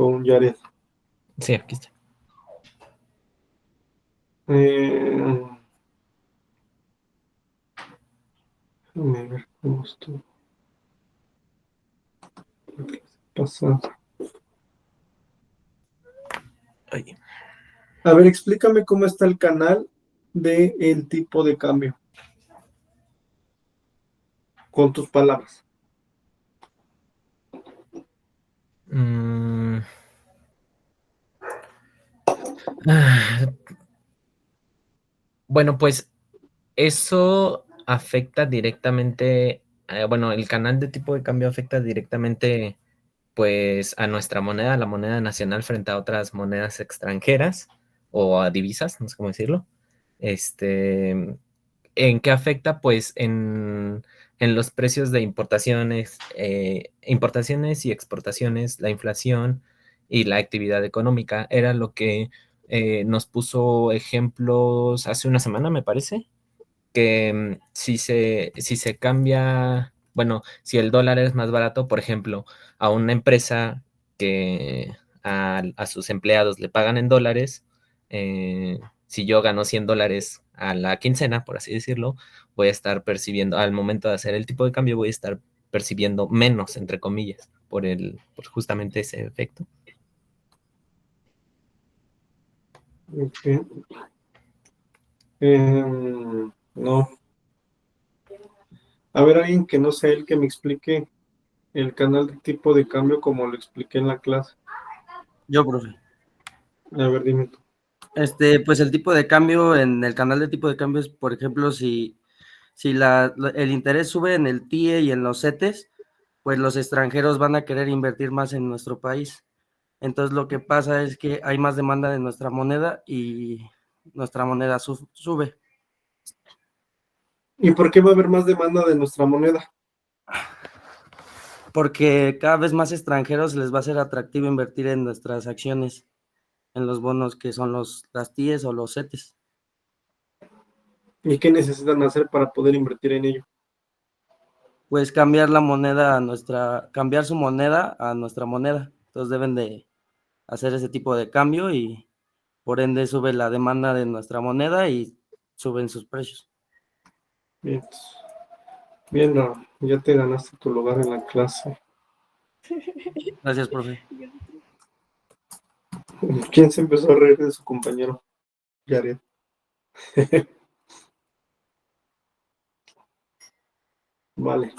con Jared. Sí, aquí está. Déjame ver cómo estuvo. Pasado. Ay. A ver, explícame cómo está el canal de el tipo de cambio. Con tus palabras. Mm. Ah, bueno, pues eso afecta directamente, bueno, el canal de tipo de cambio afecta directamente pues a nuestra moneda, a la moneda nacional frente a otras monedas extranjeras o a divisas, no sé cómo decirlo. ¿En qué afecta? Pues en los precios de importaciones y exportaciones, la inflación y la actividad económica. Era lo que nos puso ejemplos hace una semana, me parece, que si se cambia, bueno, si el dólar es más barato, por ejemplo, a una empresa que a sus empleados le pagan en dólares, si yo gano $100 a la quincena, por así decirlo, voy a estar percibiendo, al momento de hacer el tipo de cambio, voy a estar percibiendo menos, entre comillas, por justamente ese efecto. Okay. No. A ver, alguien que no sea él que me explique el canal de tipo de cambio como lo expliqué en la clase. Yo, profe. A ver, dime tú. Pues el tipo de cambio, en el canal de tipo de cambio es, por ejemplo, si el interés sube en el TIE y en los CETES, pues los extranjeros van a querer invertir más en nuestro país. Entonces lo que pasa es que hay más demanda de nuestra moneda y nuestra moneda sube. ¿Y por qué va a haber más demanda de nuestra moneda? Porque cada vez más extranjeros les va a ser atractivo invertir en nuestras acciones, en los bonos que son las TIEs o los CETES. ¿Y qué necesitan hacer para poder invertir en ello? Pues cambiar su moneda a nuestra moneda. Entonces deben de hacer ese tipo de cambio y por ende sube la demanda de nuestra moneda y suben sus precios. Bien, bien, Raúl, ya te ganaste tu lugar en la clase. Gracias, profe. ¿Quién se empezó a reír de su compañero? Jared. Vale.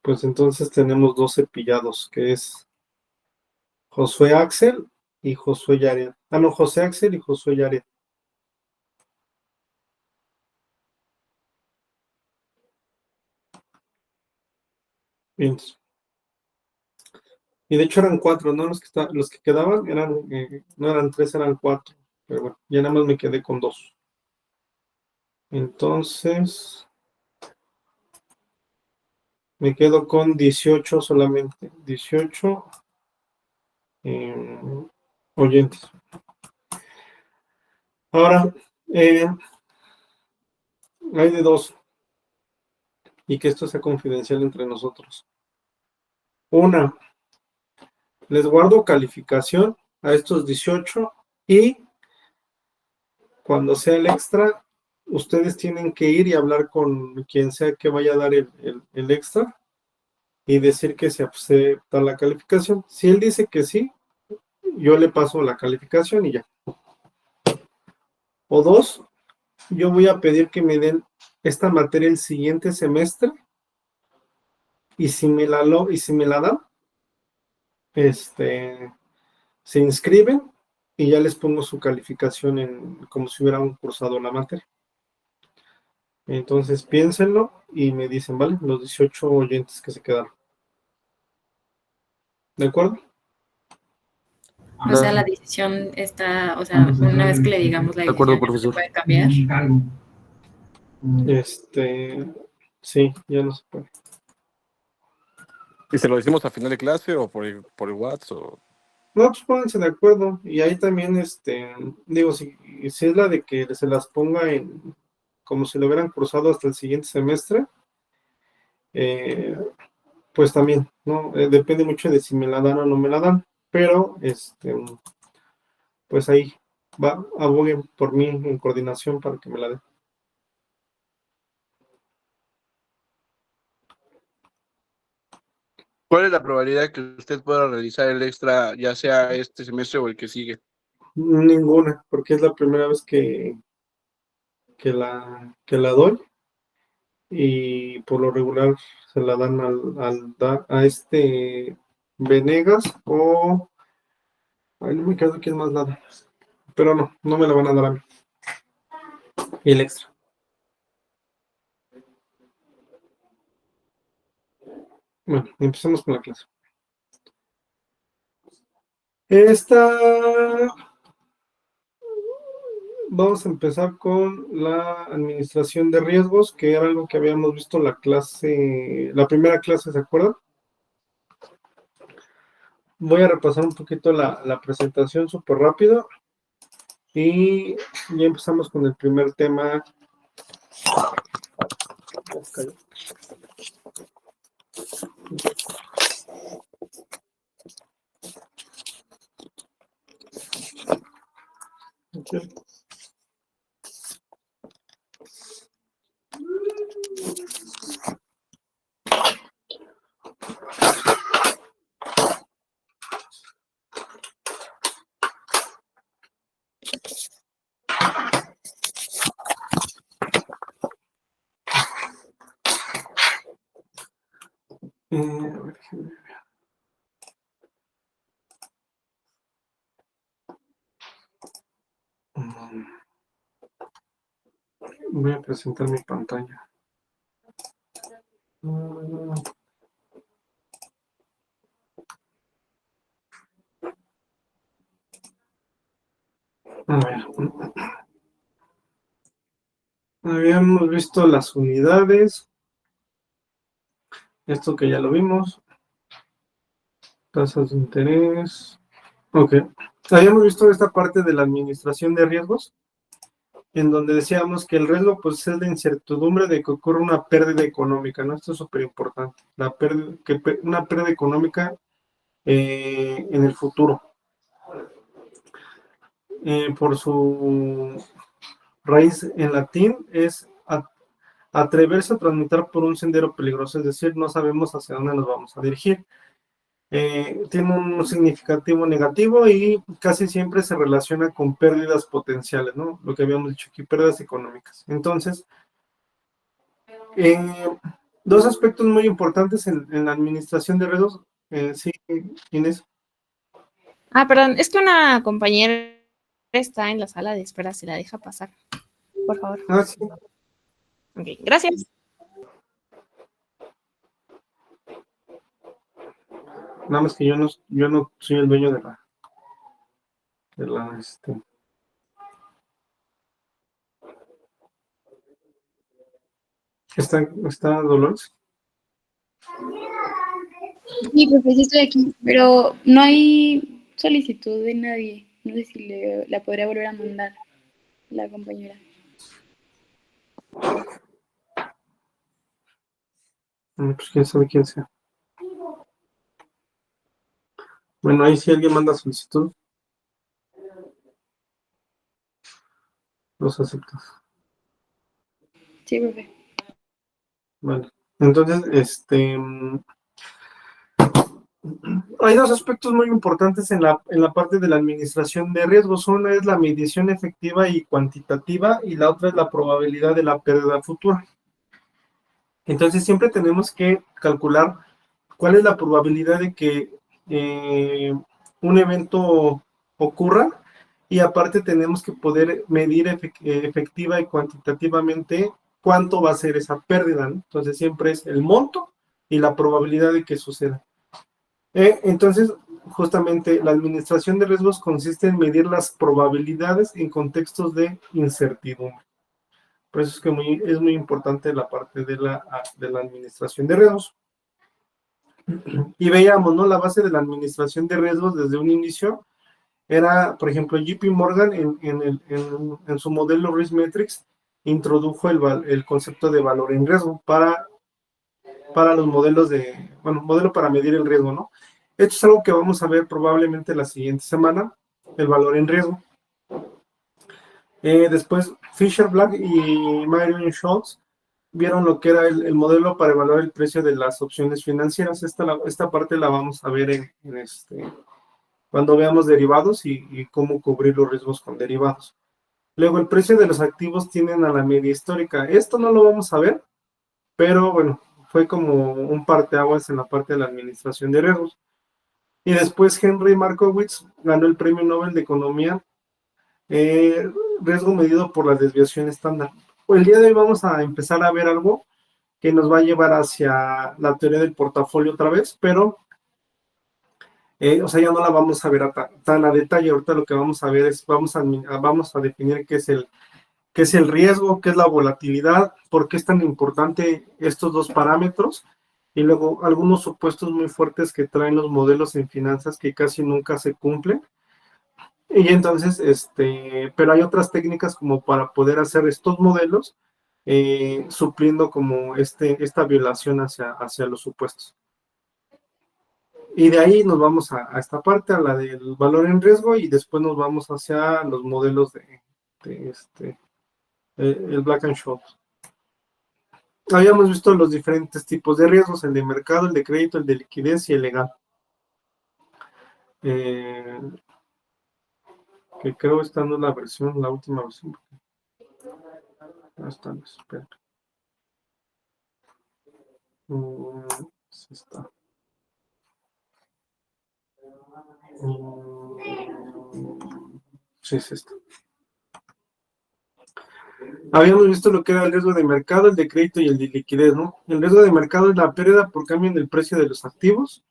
Pues entonces tenemos dos cepillados, que es Josué Axel y Josué Jared. Ah, no, José Axel y Josué Jared. Bien. Y de hecho eran cuatro, ¿no? Los que quedaban eran, no eran tres, eran cuatro. Pero bueno, ya nada más me quedé con dos. Entonces, me quedo con 18 solamente. 18 oyentes. Ahora, hay de dos. Y que esto sea confidencial entre nosotros. Una, les guardo calificación a estos 18 y cuando sea el extra, ustedes tienen que ir y hablar con quien sea que vaya a dar el extra y decir que se acepta la calificación. Si él dice que sí, yo le paso la calificación y ya. O dos, yo voy a pedir que me den esta materia el siguiente semestre y si me la dan, se inscriben y ya les pongo su calificación como si hubieran cursado la materia. Entonces piénsenlo y me dicen, ¿vale? Los 18 oyentes que se quedaron. ¿De acuerdo? O sea, la decisión está, o sea, una vez que le digamos la De acuerdo, decisión, ¿ya no se profesor. puede cambiar? Sí, ya no se puede. ¿Y se lo decimos a final de clase o por el WhatsApp? No, pues pónganse de acuerdo. Y ahí también, digo, si es la de que se las ponga como si lo hubieran cursado hasta el siguiente semestre, pues también, ¿no? Depende mucho de si me la dan o no me la dan. pero pues ahí aboguen por mí en coordinación para que me la den. ¿Cuál es la probabilidad que usted pueda realizar el extra, ya sea este semestre o el que sigue? Ninguna, porque es la primera vez que la doy, y por lo regular se la dan a Venegas o... Ay, no me quedo quién más la da. Pero no me la van a dar a mí. Y el extra. Bueno, empecemos con la clase. Vamos a empezar con la administración de riesgos, que era algo que habíamos visto la primera clase, ¿se acuerdan? Voy a repasar un poquito la presentación súper rápido y ya empezamos con el primer tema. Okay. A ver, déjenme ver. Voy a presentar mi pantalla. A ver. Habíamos visto las unidades. Esto que ya lo vimos. Tasas de interés. Ok. Habíamos visto esta parte de la administración de riesgos, en donde decíamos que el riesgo pues es la incertidumbre de que ocurra una pérdida económica, ¿no? Esto es súper importante. Una pérdida económica en el futuro. Por su raíz en latín es atreverse a transitar por un sendero peligroso, es decir, no sabemos hacia dónde nos vamos a dirigir. Tiene un significativo negativo y casi siempre se relaciona con pérdidas potenciales, ¿no? Lo que habíamos dicho aquí, pérdidas económicas. Entonces, dos aspectos muy importantes en la administración de riesgos. Sí, Inés. Perdón, es que una compañera está en la sala de espera, se la deja pasar, por favor. Sí. Ok, gracias. Nada más que yo no soy el dueño de la ¿Está Dolores? Sí, profe, sí estoy aquí, pero no hay solicitud de nadie. No sé si la podría volver a mandar la compañera. Pues quién sabe quién sea. Bueno, ahí si alguien manda solicitud, los aceptas. Sí, profe. Vale. Entonces, hay dos aspectos muy importantes en la parte de la administración de riesgos. Una es la medición efectiva y cuantitativa, y la otra es la probabilidad de la pérdida futura. Entonces, siempre tenemos que calcular cuál es la probabilidad de que un evento ocurra, y aparte tenemos que poder medir efectiva y cuantitativamente cuánto va a ser esa pérdida, ¿no? Entonces, siempre es el monto y la probabilidad de que suceda. Entonces, justamente la administración de riesgos consiste en medir las probabilidades en contextos de incertidumbre. Por eso es que es muy importante la parte de la administración de riesgos. Y veíamos, ¿no? La base de la administración de riesgos desde un inicio era, por ejemplo, JP Morgan en su modelo Risk Matrix introdujo el concepto de valor en riesgo para los modelos modelo para medir el riesgo, ¿no? Esto es algo que vamos a ver probablemente la siguiente semana, el valor en riesgo. Después, Fisher Black y Marion Schultz vieron lo que era el modelo para evaluar el precio de las opciones financieras. Esta parte la vamos a ver cuando veamos derivados y cómo cubrir los riesgos con derivados. Luego, el precio de los activos tienden a la media histórica. Esto no lo vamos a ver, pero bueno, fue como un parteaguas en la parte de la administración de riesgos. Y después Henry Markowitz ganó el Premio Nobel de Economía, riesgo medido por la desviación estándar. El día de hoy vamos a empezar a ver algo que nos va a llevar hacia la teoría del portafolio otra vez, pero o sea, ya no la vamos a ver tan a detalle. Ahorita lo que vamos a ver es, vamos a definir qué es el riesgo, qué es la volatilidad, por qué es tan importante estos dos parámetros, y luego algunos supuestos muy fuertes que traen los modelos en finanzas que casi nunca se cumplen. Y entonces, pero hay otras técnicas como para poder hacer estos modelos, supliendo como esta violación hacia los supuestos. Y de ahí nos vamos a esta parte, a la del valor en riesgo, y después nos vamos hacia los modelos el Black and Scholes. Habíamos visto los diferentes tipos de riesgos, el de mercado, el de crédito, el de liquidez y el legal. Que creo esta no es la última versión. Esta no, espera. Sí está. Sí, es esta. Habíamos visto lo que era el riesgo de mercado, el de crédito y el de liquidez, ¿no? El riesgo de mercado es la pérdida por cambio en el precio de los activos.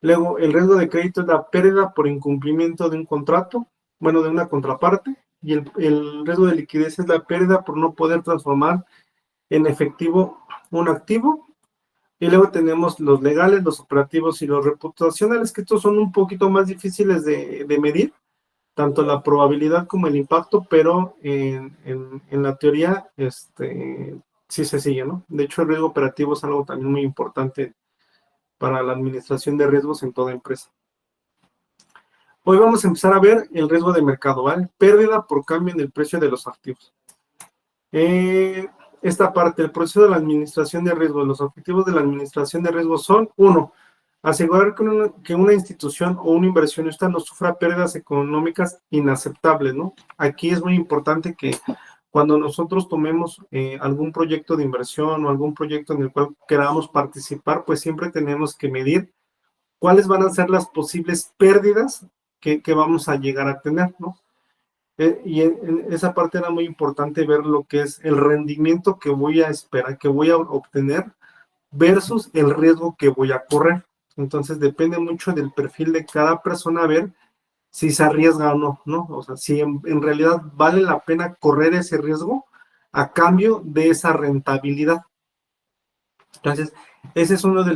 Luego, el riesgo de crédito es la pérdida por incumplimiento de un contrato, bueno, de una contraparte. Y el riesgo de liquidez es la pérdida por no poder transformar en efectivo un activo. Y luego tenemos los legales, los operativos y los reputacionales, que estos son un poquito más difíciles de medir, tanto la probabilidad como el impacto, pero en la teoría sí se sigue, ¿no? De hecho, el riesgo operativo es algo también muy importante para la administración de riesgos en toda empresa. Hoy vamos a empezar a ver el riesgo de mercado, ¿vale? Pérdida por cambio en el precio de los activos. Esta parte, el proceso de la administración de riesgos, los objetivos de la administración de riesgos son, 1, asegurar que una institución o un inversionista no sufra pérdidas económicas inaceptables, ¿no? Aquí es muy importante que cuando nosotros tomemos algún proyecto de inversión o algún proyecto en el cual queramos participar, pues siempre tenemos que medir cuáles van a ser las posibles pérdidas que vamos a llegar a tener, ¿no? Y en esa parte era muy importante ver lo que es el rendimiento que voy a esperar, que voy a obtener versus el riesgo que voy a correr. Entonces depende mucho del perfil de cada persona ver si se arriesga o no, ¿no? O sea, si en realidad vale la pena correr ese riesgo a cambio de esa rentabilidad. Entonces, ese es uno de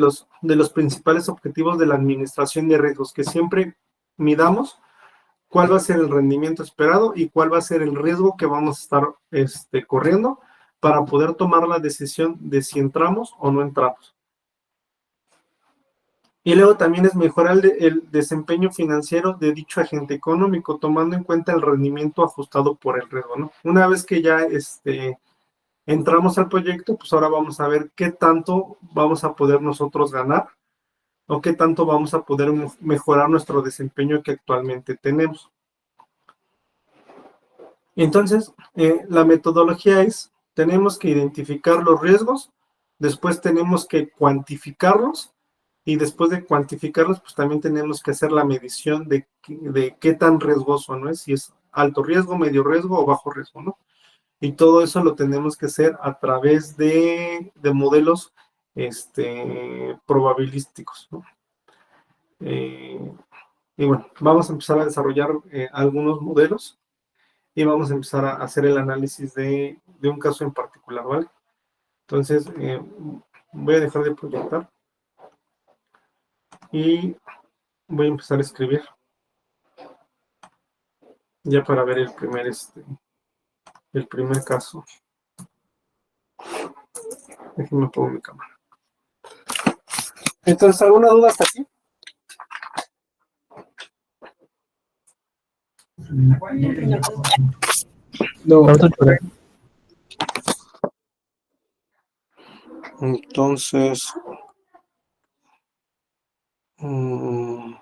los principales objetivos de la administración de riesgos, que siempre midamos cuál va a ser el rendimiento esperado y cuál va a ser el riesgo que vamos a estar corriendo para poder tomar la decisión de si entramos o no entramos. Y luego también es mejorar el desempeño financiero de dicho agente económico, tomando en cuenta el rendimiento ajustado por el riesgo, ¿no? Una vez que ya entramos al proyecto, pues ahora vamos a ver qué tanto vamos a poder nosotros ganar o qué tanto vamos a poder mejorar nuestro desempeño que actualmente tenemos. Entonces, la metodología es, tenemos que identificar los riesgos, después tenemos que cuantificarlos, y después de cuantificarlos, pues también tenemos que hacer la medición de qué tan riesgoso, ¿no es? Si es alto riesgo, medio riesgo o bajo riesgo, ¿no? Y todo eso lo tenemos que hacer a través de modelos probabilísticos, ¿no? Y bueno, vamos a empezar a desarrollar algunos modelos y vamos a empezar a hacer el análisis de un caso en particular, ¿vale? Entonces, voy a dejar de proyectar y voy a empezar a escribir ya para ver el primer caso. Déjenme poner mi cámara. Entonces, ¿alguna duda hasta aquí? No. La otra chula. Entonces, mm,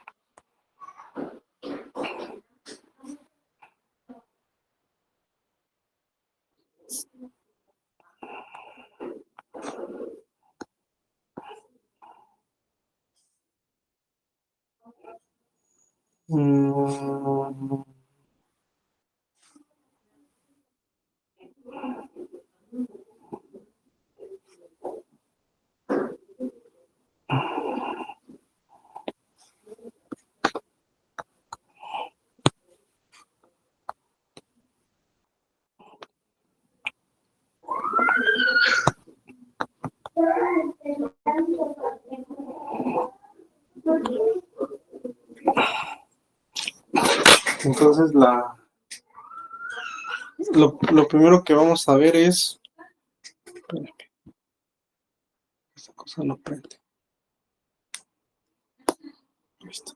mm, entonces lo primero que vamos a ver es, espérame, esta cosa no prende. Listo.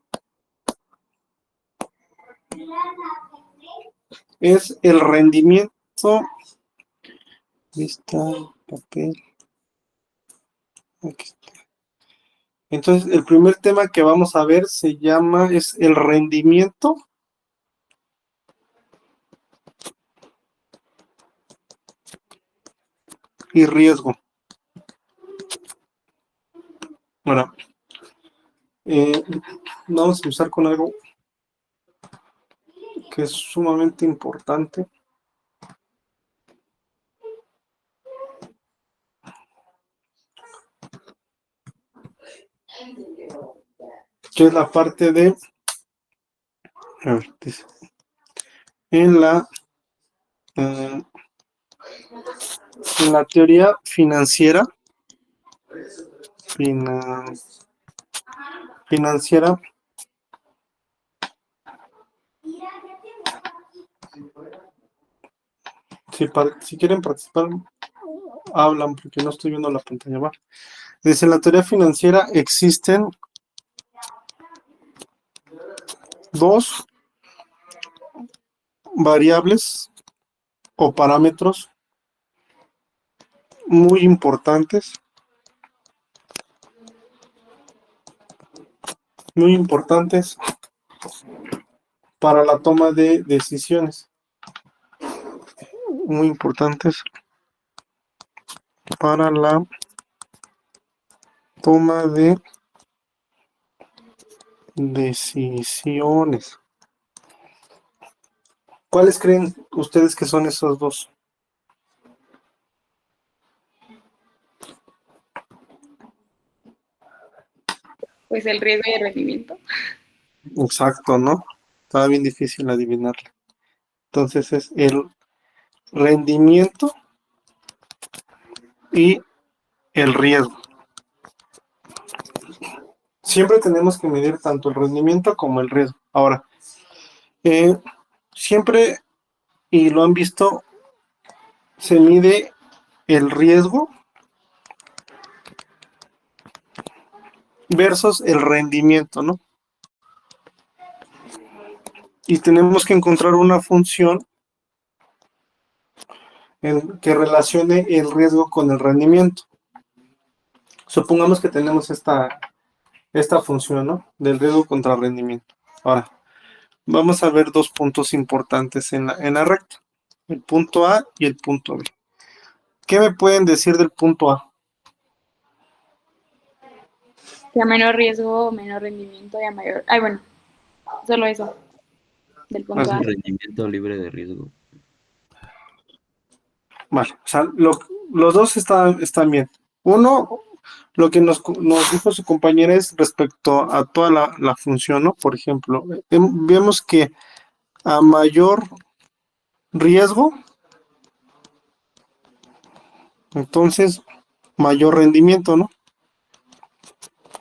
Es el rendimiento. Lista, papel. Aquí está. Entonces, el primer tema que vamos a ver es el rendimiento y riesgo. Bueno, vamos a empezar con algo que es sumamente importante. Que es la parte de, a ver, dice, en la teoría financiera, financiera, si quieren participar, hablan porque no estoy viendo la pantalla. ¿Va? Dice, en la teoría financiera existen dos variables o parámetros muy importantes para la toma de decisiones, muy importantes para la toma de decisiones. ¿Cuáles creen ustedes que son esos dos? Pues el riesgo y el rendimiento. Exacto, ¿no? Estaba bien difícil adivinarlo. Entonces es el rendimiento y el riesgo. Siempre tenemos que medir tanto el rendimiento como el riesgo. Ahora, siempre, y lo han visto, se mide el riesgo versus el rendimiento, ¿no? Y tenemos que encontrar una función que relacione el riesgo con el rendimiento. Supongamos que tenemos esta función, ¿no? Del riesgo contra rendimiento. Ahora, vamos a ver dos puntos importantes en la recta. El punto A y el punto B. ¿Qué me pueden decir del punto A? Que a menor riesgo, menor rendimiento y a mayor. Ay, bueno, solo eso. Del punto A. Rendimiento libre de riesgo. Vale, o sea, los dos están bien. Uno, lo que nos dijo su compañera es respecto a toda la función, ¿no? Por ejemplo, vemos que a mayor riesgo, entonces mayor rendimiento, ¿no?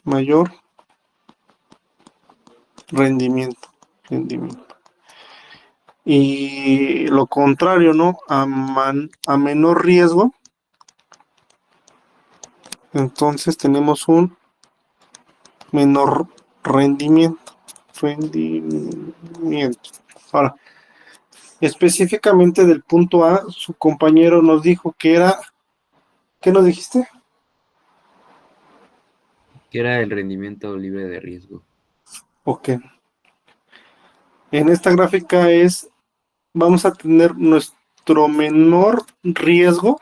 Mayor rendimiento. Y lo contrario, ¿no? A menor riesgo, entonces tenemos un menor rendimiento. Ahora, específicamente del punto A, su compañero nos dijo que era, ¿qué nos dijiste? Que era el rendimiento libre de riesgo. Ok. En esta gráfica vamos a tener nuestro menor riesgo,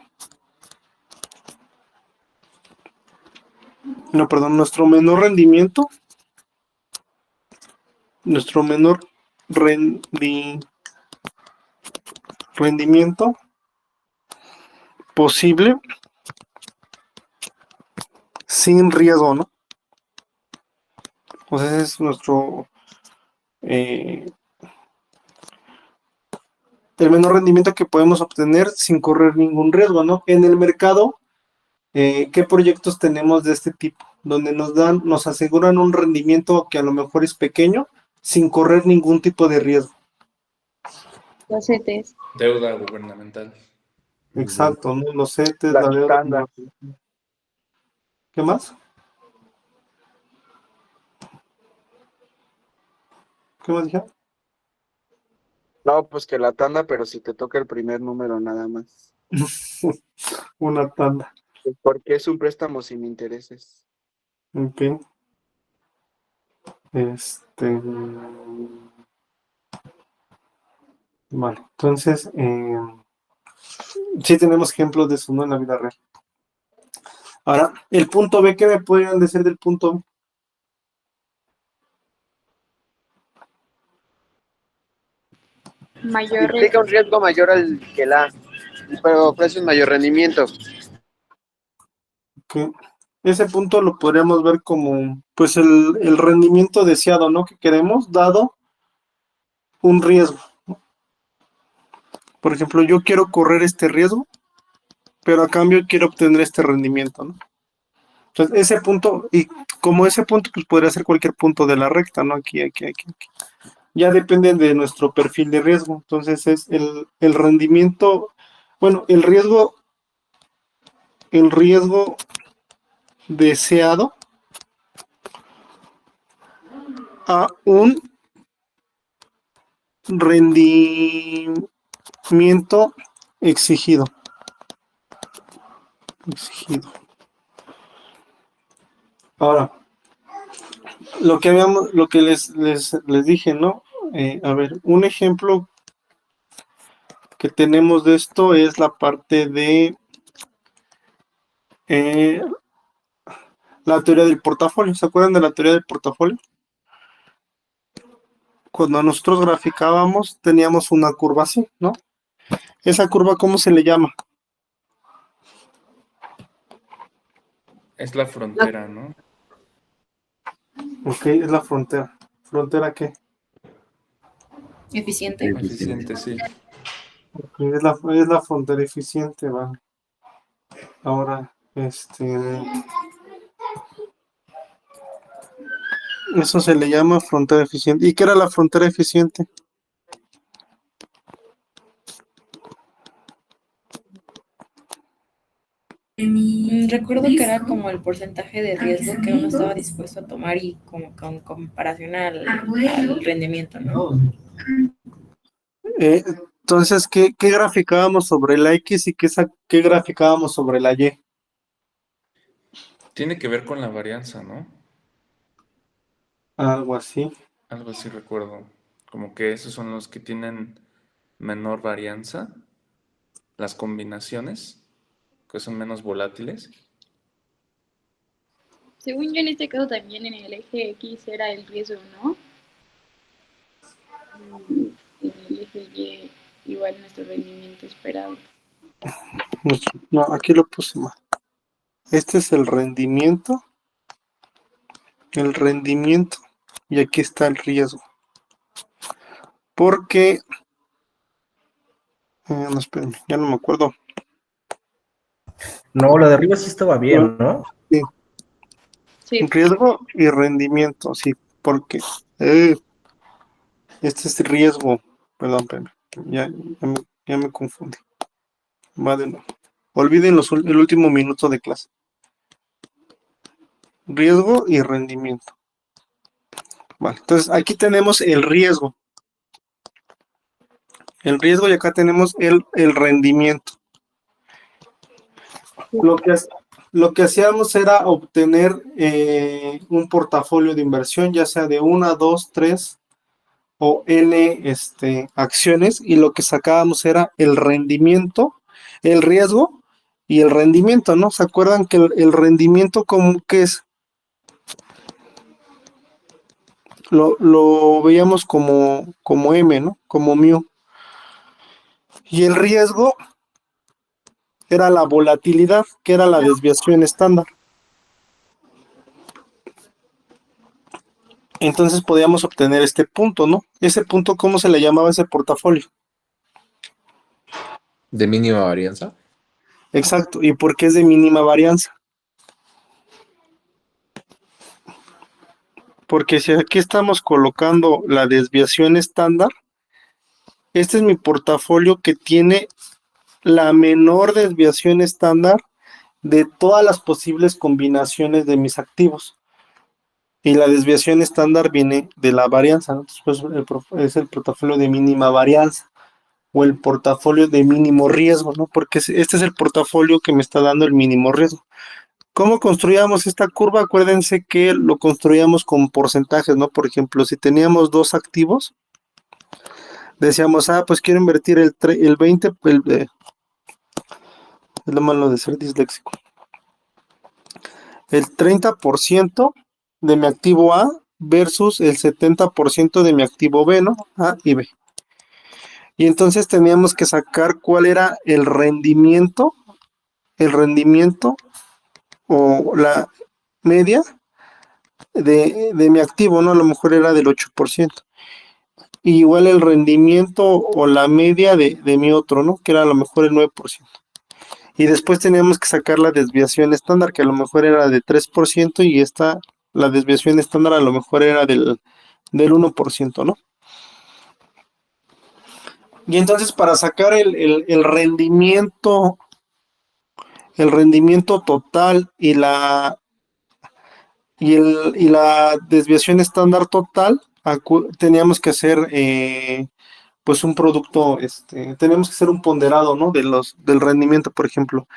no, perdón, nuestro menor rendimiento, nuestro menor rendimiento posible sin riesgo, ¿no? O sea, ese es nuestro el menor rendimiento que podemos obtener sin correr ningún riesgo, ¿no? En el mercado, ¿qué proyectos tenemos de este tipo? Donde nos aseguran un rendimiento que a lo mejor es pequeño, sin correr ningún tipo de riesgo. Los CETES. Deuda gubernamental. Exacto, ¿no? Los CETES, La la deuda. tanda. ¿Qué más? ¿Qué más dije? No, pues que la tanda, pero si te toca el primer número nada más. Una tanda. Porque es un préstamo sin intereses. Ok. Vale, entonces, sí tenemos ejemplos de eso, ¿no? En la vida real. Ahora, el punto B, ¿qué me podrían decir del punto B? Mayor Implica un riesgo mayor al que pero ofrece un mayor rendimiento. Que ese punto lo podríamos ver como, pues, el rendimiento deseado, ¿no? Que queremos, dado un riesgo. Por ejemplo, yo quiero correr este riesgo, pero a cambio quiero obtener este rendimiento, ¿no? Entonces, ese punto, y como ese punto, pues podría ser cualquier punto de la recta, ¿no? Aquí. Ya depende de nuestro perfil de riesgo. Entonces, es el rendimiento, bueno, el riesgo deseado a un rendimiento exigido. Ahora, lo que les dije, ¿no? A ver, un ejemplo que tenemos de esto es la parte de la teoría del portafolio. ¿Se acuerdan de la teoría del portafolio? Cuando nosotros graficábamos, teníamos una curva así, ¿no? Esa curva, ¿cómo se le llama? Es la frontera, ¿no? Ok, es la frontera. ¿Frontera qué? Eficiente. Eficiente, sí. Okay, es la frontera eficiente, va. Ahora, eso se le llama frontera eficiente. ¿Y qué era la frontera eficiente? Recuerdo que era como el porcentaje de riesgo que uno estaba dispuesto a tomar y como con comparación al rendimiento, ¿no? Entonces, ¿qué graficábamos sobre la X y qué graficábamos sobre la Y? Tiene que ver con la varianza, ¿no? Algo así. Algo así recuerdo. Como que esos son los que tienen menor varianza, las combinaciones, que son menos volátiles. Según yo, en este caso también en el eje X era el riesgo, ¿no? En el eje Y, igual nuestro rendimiento esperado. No, aquí lo puse mal. Este es el rendimiento, y aquí está el riesgo. Porque, no, espérenme, ya no me acuerdo. No, lo de arriba sí estaba bien, ¿no? Sí. Sí. Riesgo y rendimiento, sí, porque este es riesgo. Perdón, ya me confundí. Va de nuevo. Olviden el último minuto de clase. Riesgo y rendimiento. Vale, entonces aquí tenemos el riesgo. el riesgo y acá tenemos el rendimiento. Lo que hacíamos era obtener un portafolio de inversión, ya sea de 1, 2, 3 o N acciones, y lo que sacábamos era el rendimiento, el riesgo y el rendimiento, ¿no? ¿Se acuerdan que el rendimiento qué es? Lo veíamos como M, ¿no? Como mu. Y el riesgo era la volatilidad, que era la desviación estándar. Entonces podíamos obtener este punto, ¿no? Ese punto, ¿cómo se le llamaba ese portafolio? De mínima varianza. Exacto. ¿Y por qué es de mínima varianza? Porque si aquí estamos colocando la desviación estándar, este es mi portafolio que tiene la menor desviación estándar de todas las posibles combinaciones de mis activos. Y la desviación estándar viene de la varianza, ¿no? Entonces, pues, es el portafolio de mínima varianza o el portafolio de mínimo riesgo, ¿no? Porque este es el portafolio que me está dando el mínimo riesgo. ¿Cómo construíamos esta curva? Acuérdense que lo construíamos con porcentajes, ¿no? Por ejemplo, si teníamos 2 activos, decíamos, pues quiero invertir el 20, es lo malo de ser disléxico. El 30% de mi activo A versus el 70% de mi activo B, ¿no? A y B. Y entonces teníamos que sacar cuál era el rendimiento o la media de mi activo, ¿no? A lo mejor era del 8%. Y igual el rendimiento o la media de mi otro, ¿no? Que era a lo mejor el 9%. Y después teníamos que sacar la desviación estándar, que a lo mejor era de 3%, y la desviación estándar a lo mejor era del 1%, ¿no? Y entonces para sacar el rendimiento total y la desviación estándar total, teníamos que hacer pues un producto, tenemos que hacer un ponderado, ¿no? Del rendimiento, por ejemplo,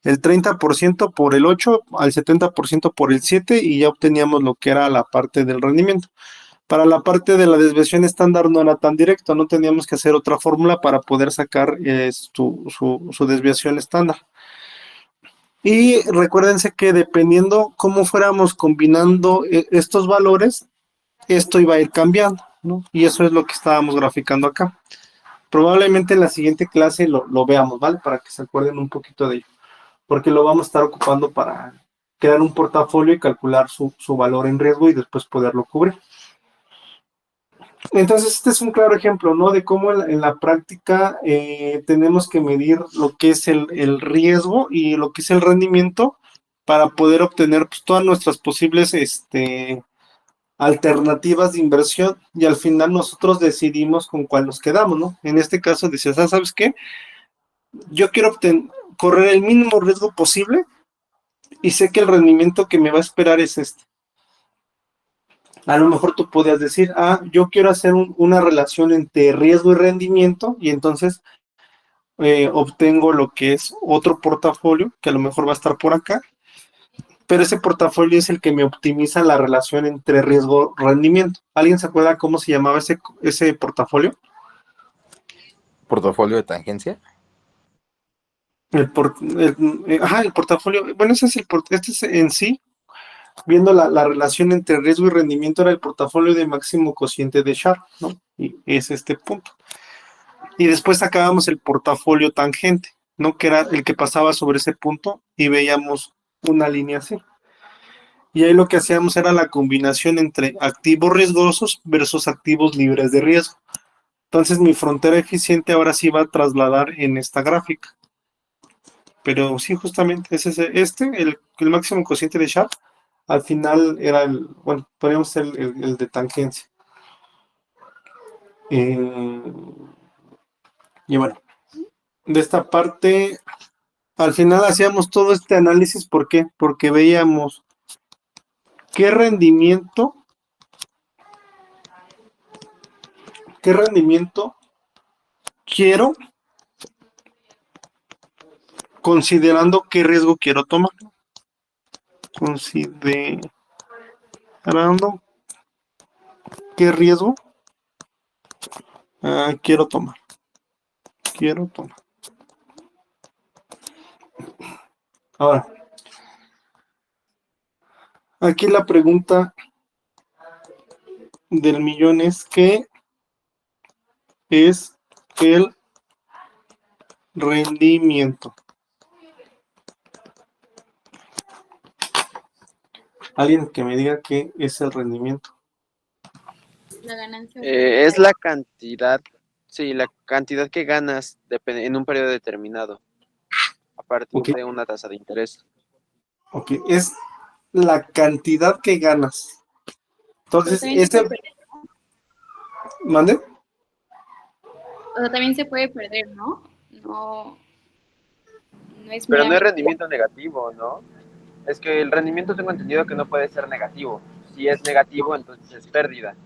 el 30% por el 8, al 70% por el 7, y ya obteníamos lo que era la parte del rendimiento. Para la parte de la desviación estándar no era tan directo, no teníamos que hacer otra fórmula para poder sacar su desviación estándar. Y recuérdense que dependiendo cómo fuéramos combinando estos valores, esto iba a ir cambiando, ¿no? Y eso es lo que estábamos graficando acá. Probablemente en la siguiente clase lo veamos, ¿vale? Para que se acuerden un poquito de ello. Porque lo vamos a estar ocupando para crear un portafolio y calcular su valor en riesgo y después poderlo cubrir. Entonces, este es un claro ejemplo, ¿no? De cómo en la práctica tenemos que medir lo que es el riesgo y lo que es el rendimiento para poder obtener pues, todas nuestras posibles alternativas de inversión, y al final nosotros decidimos con cuál nos quedamos, ¿no? En este caso dices, ¿sabes qué? Yo quiero correr el mínimo riesgo posible y sé que el rendimiento que me va a esperar es este. A lo mejor tú podías decir, yo quiero hacer una relación entre riesgo y rendimiento, y entonces obtengo lo que es otro portafolio, que a lo mejor va a estar por acá, pero ese portafolio es el que me optimiza la relación entre riesgo y rendimiento. ¿Alguien se acuerda cómo se llamaba ese portafolio? ¿Portafolio de tangencia? El portafolio, bueno, este es en sí, viendo la relación entre riesgo y rendimiento, era el portafolio de máximo cociente de Sharpe, ¿no? Y es este punto. Y después sacábamos el portafolio tangente, ¿no? Que era el que pasaba sobre ese punto y veíamos una línea así. Y ahí lo que hacíamos era la combinación entre activos riesgosos versus activos libres de riesgo. Entonces mi frontera eficiente ahora sí va a trasladar en esta gráfica. Pero sí, justamente es el máximo cociente de Sharpe, al final era podríamos ser el de tangencia. Y bueno, de esta parte, al final hacíamos todo este análisis, ¿por qué? Porque veíamos qué rendimiento quiero, considerando qué riesgo quiero tomar. Considerando qué riesgo quiero tomar. Ahora, aquí la pregunta del millón es: ¿qué es el rendimiento? Alguien que me diga qué es el rendimiento. La ganancia. Es la cantidad, sí, la cantidad que ganas en un periodo determinado, a partir Ok. de una tasa de interés. Ok, es la cantidad que ganas. Entonces, Pero también se ese... puede perder, ¿Mande? o sea, también se puede perder, ¿no? No, no es Pero no es meramente. rendimiento negativo, ¿no? Es que el rendimiento tengo entendido que no puede ser negativo. Si es negativo, entonces es pérdida.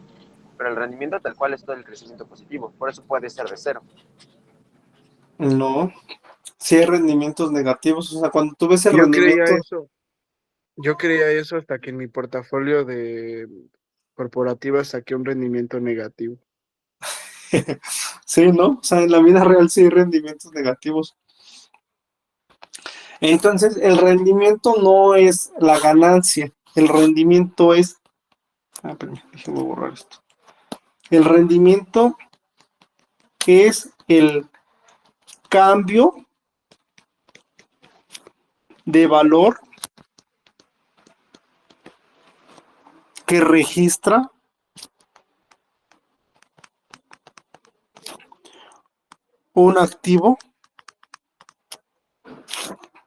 Pero el rendimiento tal cual es todo el crecimiento positivo. Por eso puede ser de cero. No. Si hay rendimientos negativos, o sea, cuando tú ves el Yo creía rendimiento, eso. Yo creía eso hasta que en mi portafolio de corporativa saqué un rendimiento negativo. sí, ¿no? O sea, en la vida real sí hay rendimientos negativos. Entonces, el rendimiento no es la ganancia, el rendimiento es... Espérame, déjame borrar esto. El rendimiento es el cambio de valor que registra un activo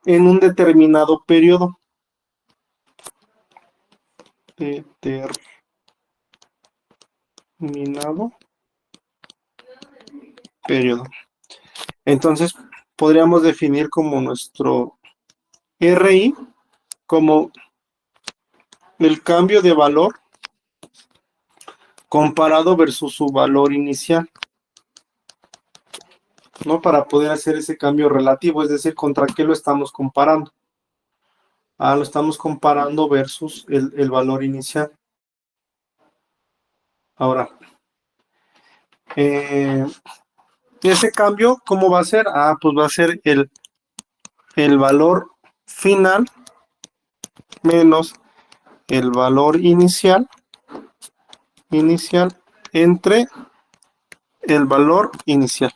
en un determinado periodo. Determinado periodo. Entonces, podríamos definir como nuestro RI como el cambio de valor comparado versus su valor inicial, ¿no? Para poder hacer ese cambio relativo, es decir, ¿contra qué lo estamos comparando? Lo estamos comparando versus el valor inicial. Ahora, ese cambio, ¿cómo va a ser? Pues va a ser el valor final menos el valor inicial entre el valor inicial.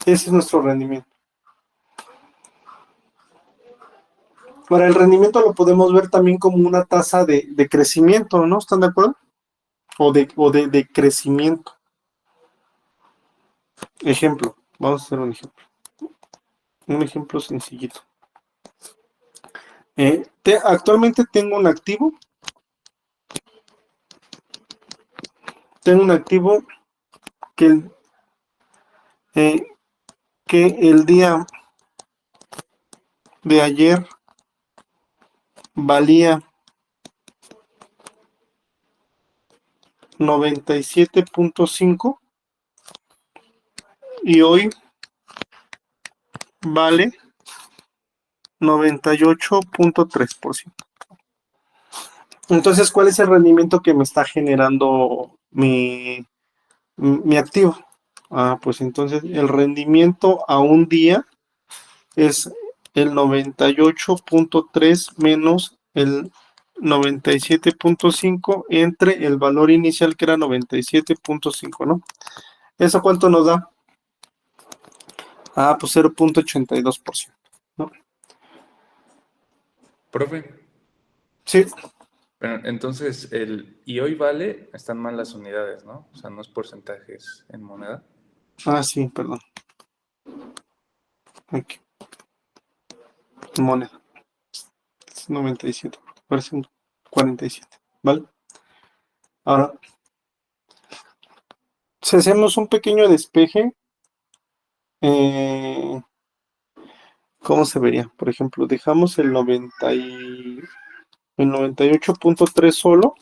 Ese es nuestro rendimiento. Para el rendimiento lo podemos ver también como una tasa de crecimiento, ¿no? ¿Están de acuerdo? O de crecimiento. Ejemplo, vamos a hacer un ejemplo. Un ejemplo sencillito. Actualmente tengo un activo. Que el día de ayer valía 97.5 y hoy vale 98.3%. Entonces, ¿cuál es el rendimiento que me está generando mi activo? Pues entonces el rendimiento a un día es el 98.3 menos el 97.5 entre el valor inicial que era 97.5, ¿no? ¿Eso cuánto nos da? Pues 0.82%, ¿no? Profe, Sí. pero entonces y hoy vale, están mal las unidades, ¿no? O sea, no es porcentajes en moneda. Sí, perdón. Aquí. Moneda. Es 97, parece un 47, ¿vale? Ahora, si hacemos un pequeño despeje, ¿cómo se vería? Por ejemplo, dejamos el 98.3 solo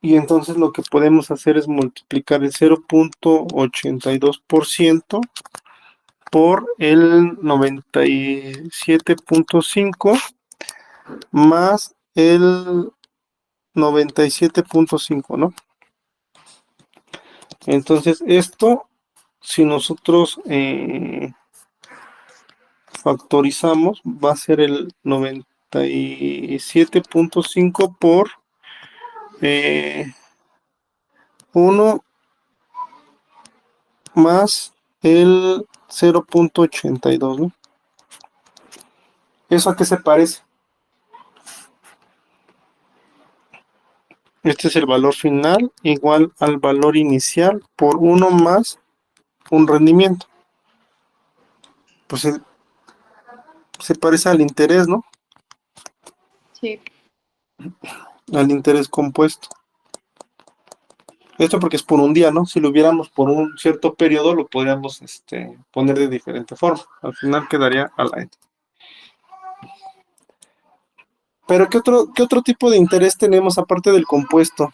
y entonces lo que podemos hacer es multiplicar el 0.82% por el 97.5 más el 97.5, ¿no? Entonces esto, si nosotros factorizamos, va a ser el 97.5 por 1 más el 0.82, ¿no? ¿Eso a qué se parece? Este es el valor final igual al valor inicial por 1 más un rendimiento. Pues se parece al interés, ¿no? Sí. Al interés compuesto. Esto porque es por un día, ¿no? Si lo hubiéramos por un cierto periodo, lo podríamos poner de diferente forma. Al final quedaría al aire. Pero ¿qué otro tipo de interés tenemos aparte del compuesto?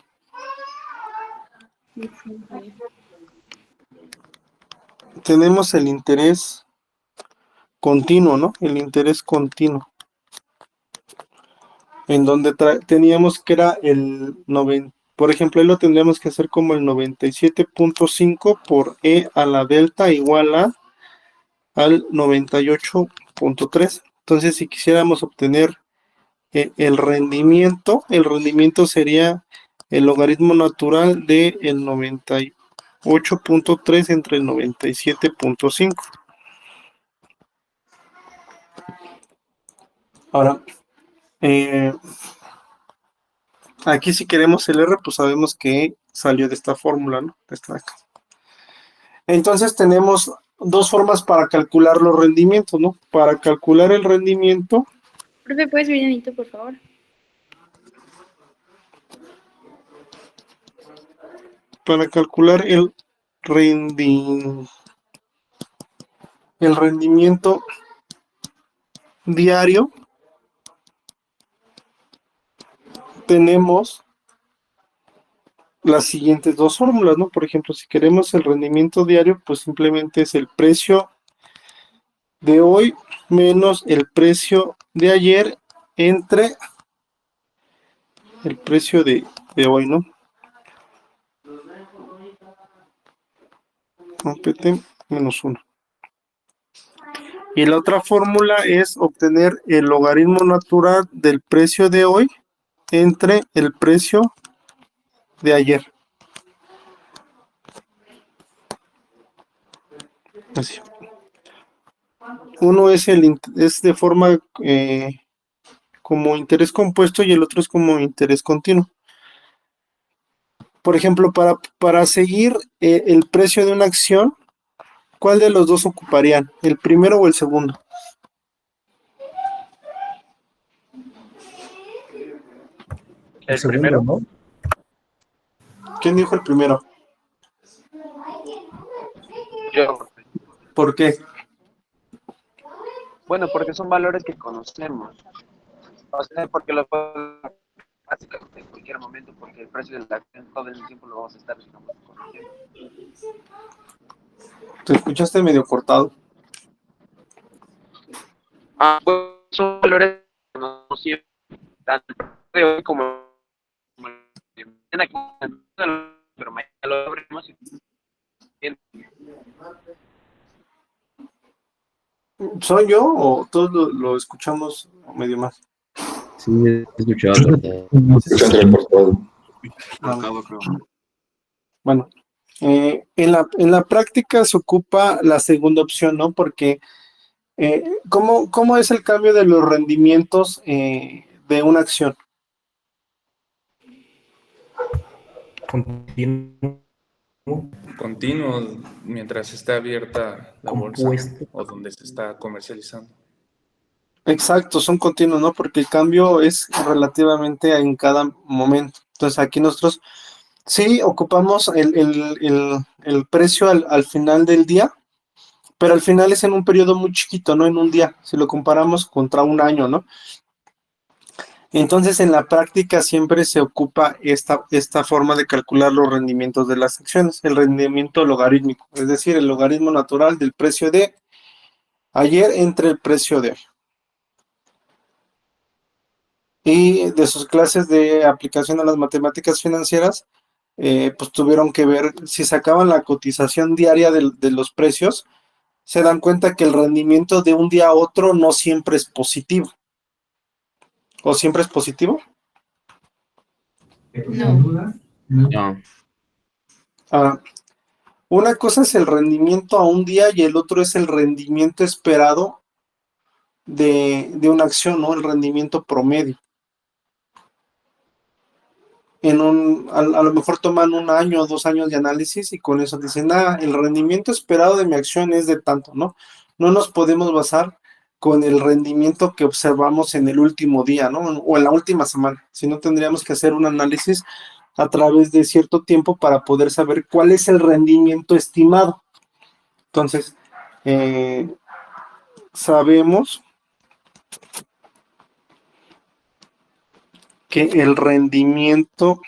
Tenemos el interés continuo, ¿no? El interés continuo. En donde teníamos que era el 90, por ejemplo, ahí lo tendríamos que hacer como el 97.5 por E a la delta igual al 98.3. Entonces, si quisiéramos obtener el rendimiento sería el logaritmo natural de el 98.3 entre el 97.5. Ahora, aquí si queremos el R, pues sabemos que salió de esta fórmula, ¿no? De esta acá. Entonces tenemos dos formas para calcular los rendimientos, ¿no? Para calcular el rendimiento. Profe, ¿puedes subir llenito, por favor? Para calcular el rendimiento diario, tenemos las siguientes dos fórmulas, ¿no? Por ejemplo, si queremos el rendimiento diario, pues simplemente es el precio de hoy menos el precio de ayer entre el precio de hoy, ¿no? PT menos 1. Y la otra fórmula es obtener el logaritmo natural del precio de hoy entre el precio de ayer. Así. Uno es de forma como interés compuesto y el otro es como interés continuo. Por ejemplo, para seguir el precio de una acción, ¿cuál de los dos ocuparían? ¿El primero o el segundo? El primero, ¿no? ¿Quién dijo el primero? Yo. ¿Por qué? Bueno, porque son valores que conocemos. O sea, porque lo podemos básicamente en cualquier momento, porque el precio de la acción todo el tiempo lo vamos a estar conociendo. Te escuchaste medio cortado. Pues son valores que conocemos tanto de hoy como mañana, pero mañana lo abrimos y ¿Soy yo o todos lo escuchamos medio más? Sí, he escuchado. Bueno, en la práctica se ocupa la segunda opción, ¿no? Porque ¿cómo es el cambio de los rendimientos de una acción? Continuo mientras está abierta la bolsa o donde se está comercializando. Exacto, son continuos, ¿no? Porque el cambio es relativamente en cada momento. Entonces aquí nosotros sí ocupamos el precio al final del día, pero al final es en un periodo muy chiquito, no en un día, si lo comparamos contra un año, ¿no? Entonces, en la práctica siempre se ocupa esta forma de calcular los rendimientos de las acciones, el rendimiento logarítmico, es decir, el logaritmo natural del precio de ayer entre el precio de hoy. Y de sus clases de aplicación a las matemáticas financieras, pues tuvieron que ver si sacaban la cotización diaria de los precios, se dan cuenta que el rendimiento de un día a otro no siempre es positivo. ¿O siempre es positivo? No. No. Ah, una cosa es el rendimiento a un día y el otro es el rendimiento esperado de una acción, ¿no? El rendimiento promedio. A lo mejor toman 1 año o 2 años de análisis y con eso dicen, el rendimiento esperado de mi acción es de tanto, ¿no? No nos podemos basar con el rendimiento que observamos en el último día, ¿no? O en la última semana, sino tendríamos que hacer un análisis a través de cierto tiempo para poder saber cuál es el rendimiento estimado. Entonces, sabemos que el rendimiento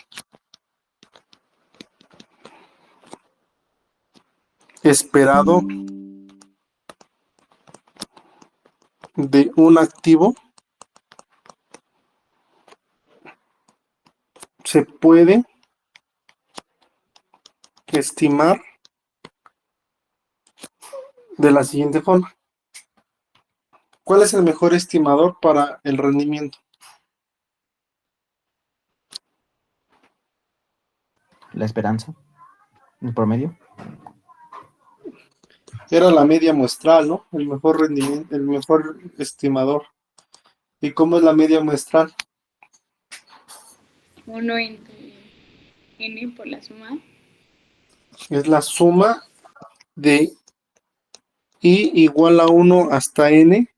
esperado de un activo se puede estimar de la siguiente forma. ¿Cuál es el mejor estimador para el rendimiento? La esperanza, el promedio. Era la media muestral, ¿no? El mejor rendimiento, el mejor estimador. ¿Y cómo es la media muestral? 1 entre n por la suma. Es la suma de i igual a 1 hasta n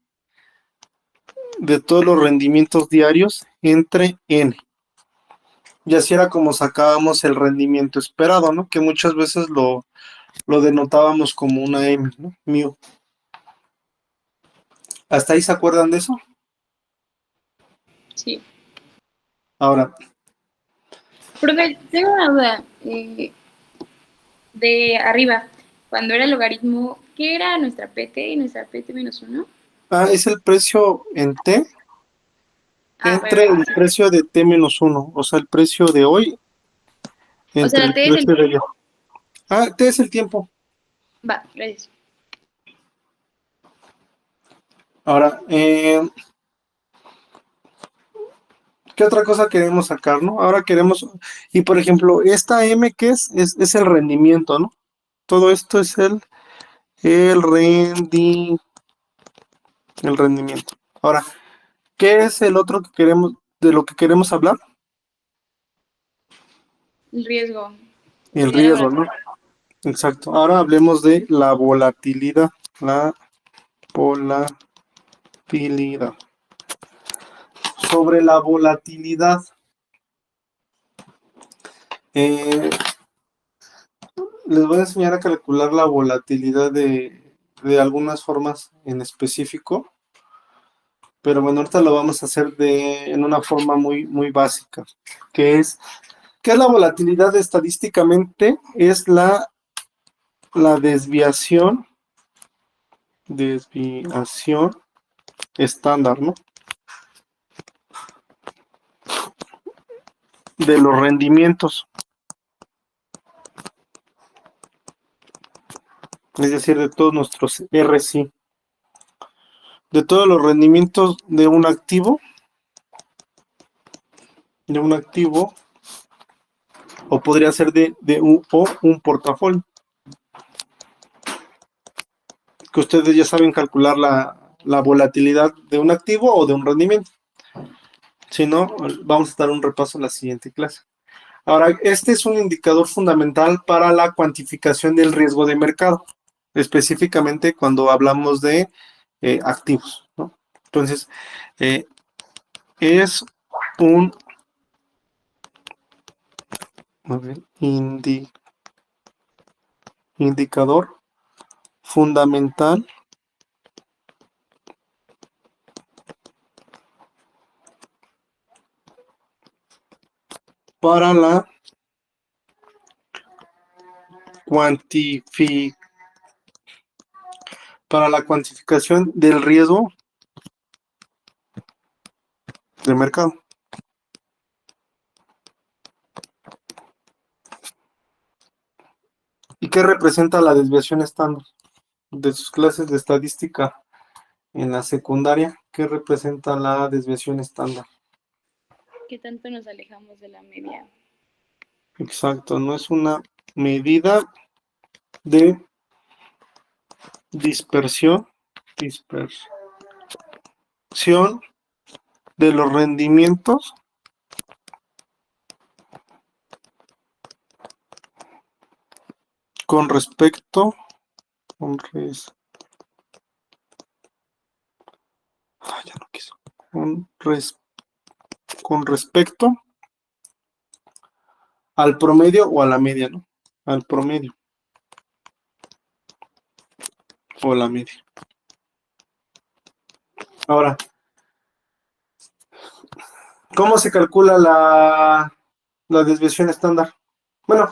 de todos los rendimientos diarios entre n. Y así era como sacábamos el rendimiento esperado, ¿no? Que muchas veces lo denotábamos como una m, ¿no? Mu. ¿Hasta ahí se acuerdan de eso? Sí. Ahora, Profe, tengo una duda. De arriba, cuando era el logaritmo, ¿qué era nuestra PT y nuestra PT menos 1? es el precio en t entre el precio de t menos 1, o sea, el precio de hoy O sea, entre la T el es el precio de ayer. tiempo. T es el tiempo. Va, gracias. Ahora, ¿qué otra cosa queremos sacar, no? Ahora queremos, y por ejemplo, esta M, ¿qué es? Es el rendimiento, ¿no? Todo esto es el rendimiento. Ahora, ¿qué es el otro que queremos, de lo que queremos hablar? El riesgo. El riesgo, ¿no? Exacto. Ahora hablemos de la volatilidad. La volatilidad. Sobre la volatilidad, les voy a enseñar a calcular la volatilidad de algunas formas en específico, pero bueno, ahorita lo vamos a hacer en una forma muy, muy básica, ¿qué es la volatilidad estadísticamente? Es la desviación estándar, ¿no? De los rendimientos. Es decir, de todos nuestros RSI. De todos los rendimientos de un activo. O podría ser de un portafolio. Que ustedes ya saben calcular la volatilidad de un activo o de un rendimiento. Si no, vamos a dar un repaso en la siguiente clase. Ahora, este es un indicador fundamental para la cuantificación del riesgo de mercado, específicamente cuando hablamos de activos, ¿no? Entonces, es un indicador fundamental para la cuantificación del riesgo de mercado. ¿Y qué representa la desviación estándar de sus clases de estadística en la secundaria? ¿Qué representa la desviación estándar? ¿Qué tanto nos alejamos de la media? Exacto, no es una medida de dispersión de los rendimientos con respecto con respecto al promedio o a la media, ¿no? Al promedio o la media. Ahora, ¿cómo se calcula la desviación estándar? Bueno,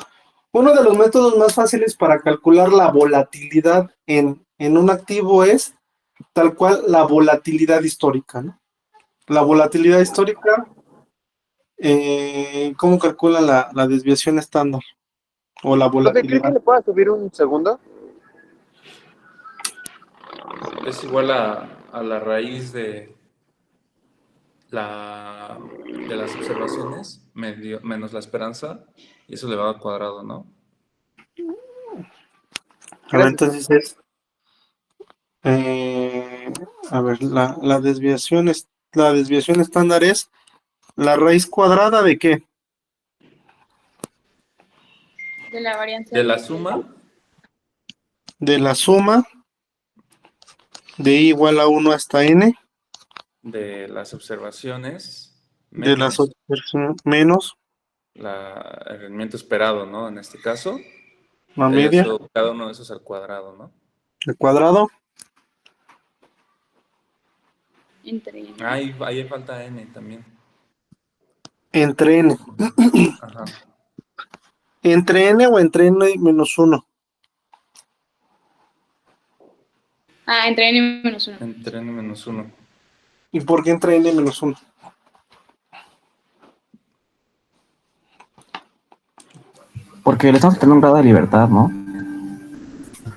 uno de los métodos más fáciles para calcular la volatilidad en un activo es tal cual la volatilidad histórica, ¿no? La volatilidad histórica, ¿cómo calcula la desviación estándar? O la Profe, ¿cree que volatilidad. le pueda subir un segundo? Es igual a la raíz de las observaciones menos la esperanza, y eso elevado al cuadrado, ¿no? A ver, entonces es, a ver, la desviación estándar es la raíz cuadrada ¿de qué? De la varianza. De la suma De la suma de i igual a 1 hasta n de las observaciones de las menos observaciones menos el rendimiento esperado, ¿no? En este caso, la y media eso, cada uno de esos al cuadrado, ¿no? al cuadrado Entre n. Ahí falta n también. entre n. Ajá. ¿Entre n o entre n menos 1? Entre n menos 1. Entre n menos 1. ¿Y por qué entre n menos 1? Porque le estamos quitando un grado de libertad, ¿no?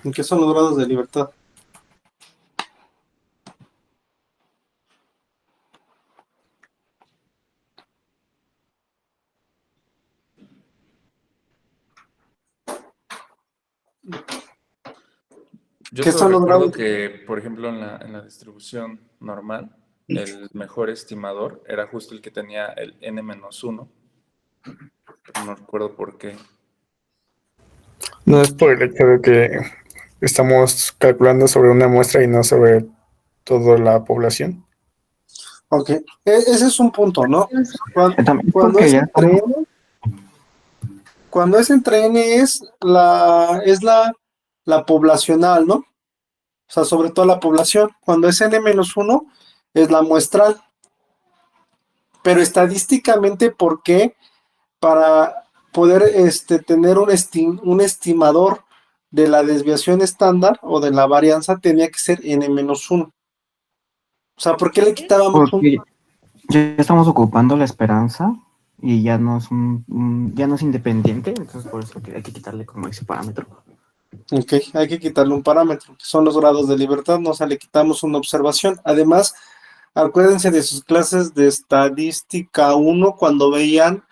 ¿En qué son los grados de libertad? Yo ¿Qué solo son los recuerdo grados? que, por ejemplo, en la distribución normal, el mejor estimador era justo el que tenía el n-1. No recuerdo por qué. No es por el hecho de que estamos calculando sobre una muestra y no sobre toda la población. Ok, ese es un punto, ¿no? También Cuando porque es ya entre n, cuando es entre n es la poblacional, ¿no? O sea, sobre todo la población. Cuando es n-1 es la muestral. Pero estadísticamente, ¿por qué? Para poder tener un estimador de la desviación estándar o de la varianza tenía que ser n-1. O sea, ¿por qué le quitábamos porque ya estamos ocupando la esperanza y ya no es ya no es independiente, entonces por eso hay que quitarle como ese parámetro. Ok, hay que quitarle un parámetro, que son los grados de libertad, no, o sea, le quitamos una observación. Además, acuérdense de sus clases de estadística 1 cuando veían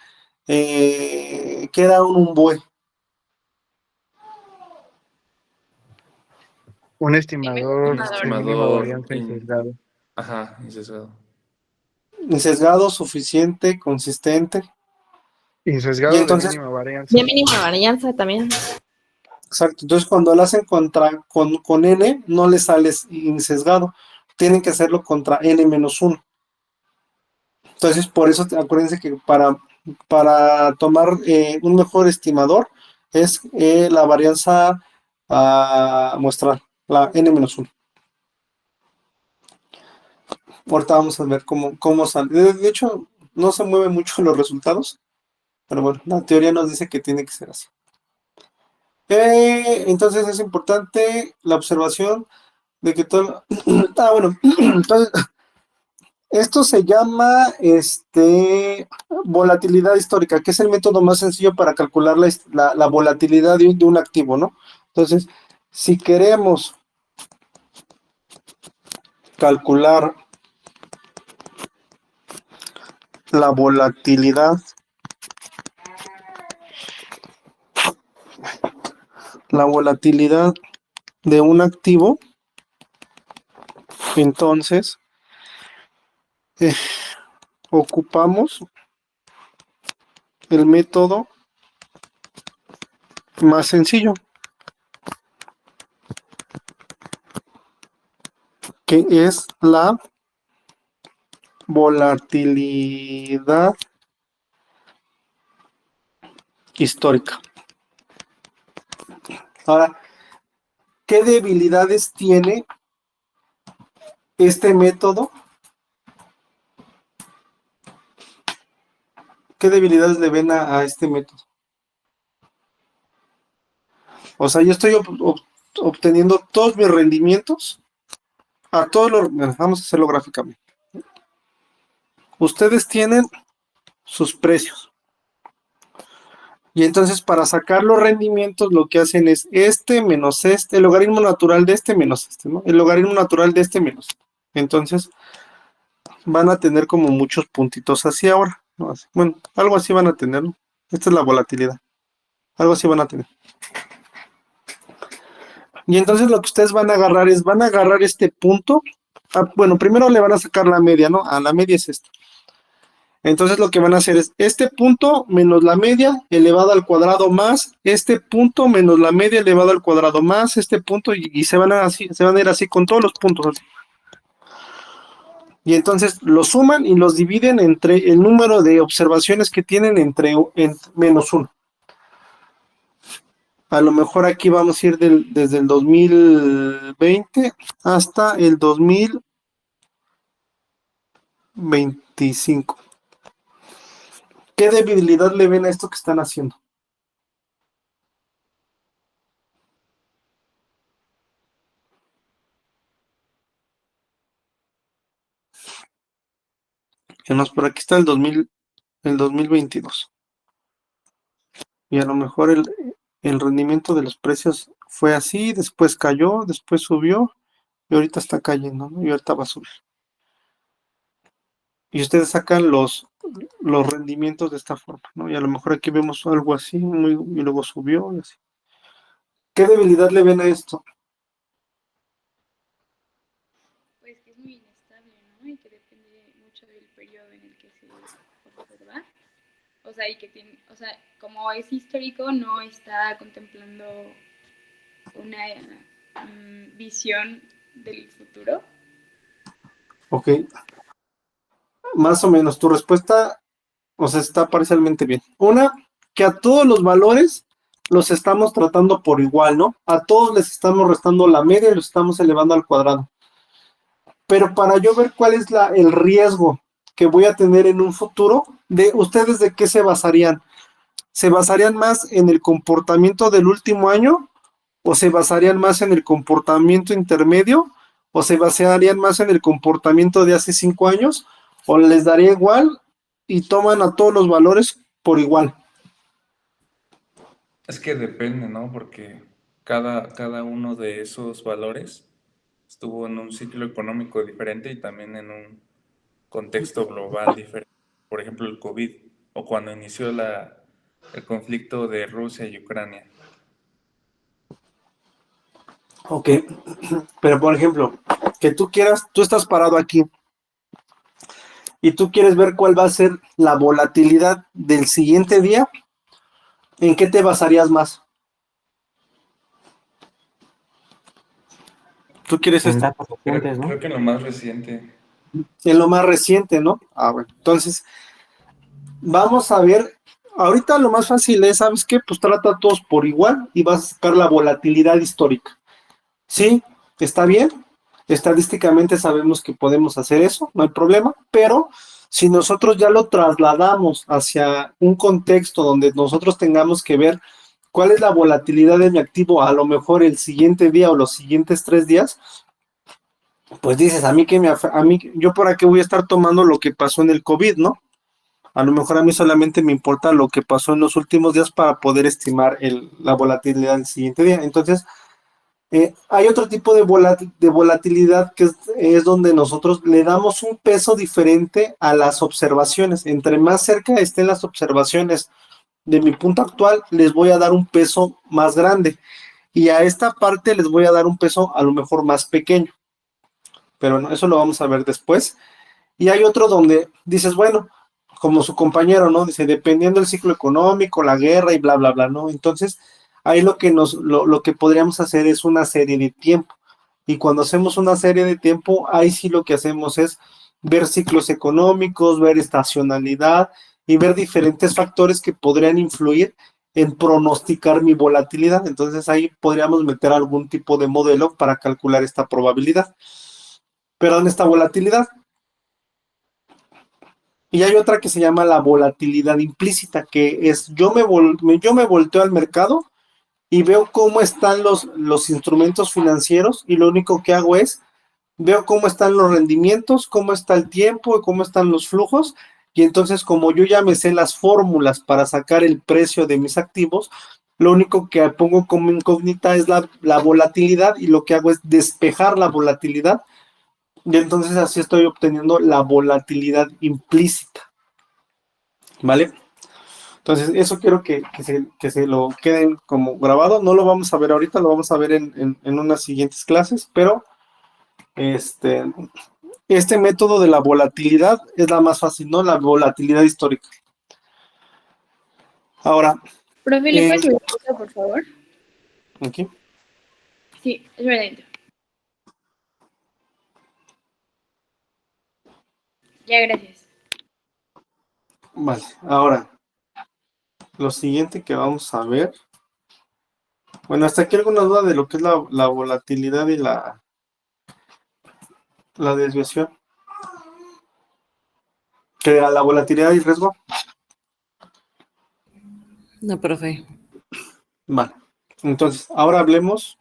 que era un BUE. Un estimador de mínima Estimador varianza y sesgado. Ajá, y sesgado. Sesgado, suficiente, consistente. Y Y sesgado entonces, de mínima varianza. De mínima varianza también. exacto, entonces cuando lo hacen con n, no les sale insesgado. Tienen que hacerlo contra n-1. Entonces, por eso acuérdense que para tomar un mejor estimador es la varianza muestral, la n-1. Ahorita vamos a ver cómo sale. De hecho, no se mueven mucho los resultados. Pero bueno, la teoría nos dice que tiene que ser así. Entonces es importante la observación de que todo... bueno, entonces esto se llama volatilidad histórica, que es el método más sencillo para calcular la volatilidad de un activo, ¿no? Entonces, si queremos calcular la volatilidad de un activo, entonces ocupamos el método más sencillo, que es la volatilidad histórica. Ahora, ¿qué debilidades tiene este método? ¿Qué debilidades le ven a este método? O sea, yo estoy obteniendo todos mis rendimientos, vamos a hacerlo gráficamente. Ustedes tienen sus precios. Y entonces para sacar los rendimientos lo que hacen es menos el logaritmo natural de menos ¿no? El logaritmo natural de menos. Entonces van a tener como muchos puntitos así ahora, ¿no? Bueno, algo así van a tener, ¿no? Esta es la volatilidad. Algo así van a tener. Y entonces lo que ustedes van a agarrar este punto. Bueno, primero le van a sacar la media, ¿no? La media es esta. Entonces lo que van a hacer es este punto menos la media elevado al cuadrado más este punto menos la media elevado al cuadrado más este punto y se van a ir así con todos los puntos. Así. Y entonces los suman y los dividen entre el número de observaciones que tienen entre menos 1. A lo mejor aquí vamos a ir desde el 2020 hasta el 2025. ¿Qué debilidad le ven a esto que están haciendo? Por aquí está el 2022. Y a lo mejor el rendimiento de los precios fue así, después cayó, después subió, y ahorita está cayendo, ¿no? Y ahorita va a subir. Y ustedes sacan los rendimientos de esta forma, ¿no? Y a lo mejor aquí vemos algo así, y luego subió, y así. ¿Qué debilidad le ven a esto? Pues que es muy inestable, ¿no? Y que depende mucho del periodo en el que se observa. O sea, y que tiene, o sea, como es histórico, no está contemplando una visión del futuro. Ok. Más o menos, tu respuesta, o sea, está parcialmente bien. Una, que a todos los valores los estamos tratando por igual, ¿no? A todos les estamos restando la media y los estamos elevando al cuadrado. Pero para yo ver cuál es el riesgo que voy a tener en un futuro, ¿ustedes de qué se basarían? ¿Se basarían más en el comportamiento del último año? ¿O se basarían más en el comportamiento intermedio? ¿O se basarían más en el comportamiento de hace 5 años? ¿O les daría igual y toman a todos los valores por igual? Es que depende, ¿no? Porque cada uno de esos valores estuvo en un ciclo económico diferente y también en un contexto global diferente. Por ejemplo, el COVID o cuando inició el conflicto de Rusia y Ucrania. Ok, pero por ejemplo, que tú estás parado aquí y tú quieres ver cuál va a ser la volatilidad del siguiente día, ¿en qué te basarías más? ¿Tú quieres datos recientes, ¿no? Creo que en lo más reciente. En lo más reciente, ¿no? Bueno, entonces vamos a ver, ahorita lo más fácil es, ¿sabes qué? Pues trata a todos por igual y vas a sacar la volatilidad histórica. Sí, está bien, estadísticamente sabemos que podemos hacer eso, no hay problema, pero Si nosotros ya lo trasladamos hacia un contexto donde nosotros tengamos que ver cuál es la volatilidad de mi activo a lo mejor el siguiente día o los siguientes 3 días, pues dices, yo por aquí voy a estar tomando lo que pasó en el COVID, ¿no? A lo mejor a mí solamente me importa lo que pasó en los últimos días para poder estimar la volatilidad del siguiente día. Entonces, hay otro tipo de volatilidad que es donde nosotros le damos un peso diferente a las observaciones. Entre más cerca estén las observaciones de mi punto actual, les voy a dar un peso más grande. Y a esta parte les voy a dar un peso a lo mejor más pequeño. Pero no, eso lo vamos a ver después. Y hay otro donde dices, bueno, como su compañero, ¿no? Dice, dependiendo del ciclo económico, la guerra y bla, bla, bla, ¿no? Entonces, ahí lo que podríamos hacer es una serie de tiempo. Y cuando hacemos una serie de tiempo, ahí sí lo que hacemos es ver ciclos económicos, ver estacionalidad y ver diferentes factores que podrían influir en pronosticar mi volatilidad. Entonces ahí podríamos meter algún tipo de modelo para calcular esta probabilidad. Perdón, esta volatilidad. Y hay otra que se llama la volatilidad implícita, que es yo me volteo al mercado y veo cómo están los instrumentos financieros y lo único que hago es veo cómo están los rendimientos, cómo está el tiempo y cómo están los flujos. Y entonces, como yo ya me sé las fórmulas para sacar el precio de mis activos, lo único que pongo como incógnita es la volatilidad y lo que hago es despejar la volatilidad. Y entonces así estoy obteniendo la volatilidad implícita. ¿Vale? Entonces, eso quiero que se lo queden como grabado. No lo vamos a ver ahorita, lo vamos a ver en unas siguientes clases, pero este método de la volatilidad es la más fácil, ¿no? La volatilidad histórica. Ahora. Profe, ¿le puedes subir esto, por favor? ¿Aquí? Sí, es verdad. Ya, gracias. Vale, ahora, lo siguiente que vamos a ver. Bueno, hasta aquí alguna duda de lo que es la volatilidad y la desviación. ¿Que a la volatilidad y riesgo? No, profe. Vale, entonces, ahora hablemos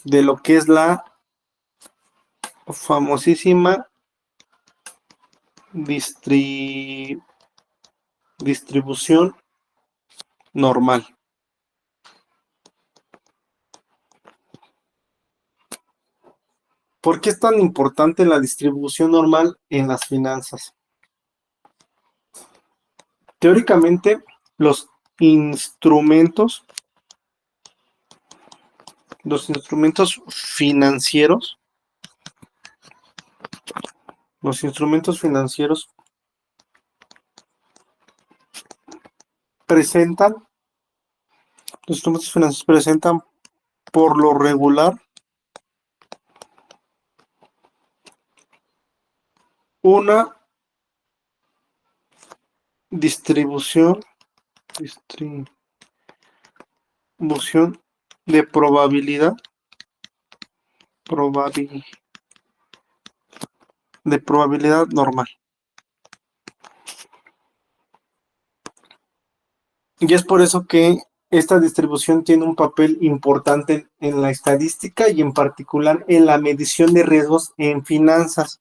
de lo que es la famosísima distribución normal. ¿Por qué es tan importante la distribución normal en las finanzas? Teóricamente, los instrumentos financieros, presentan por lo regular una distribución de probabilidad normal. Y es por eso que esta distribución tiene un papel importante en la estadística y en particular en la medición de riesgos en finanzas.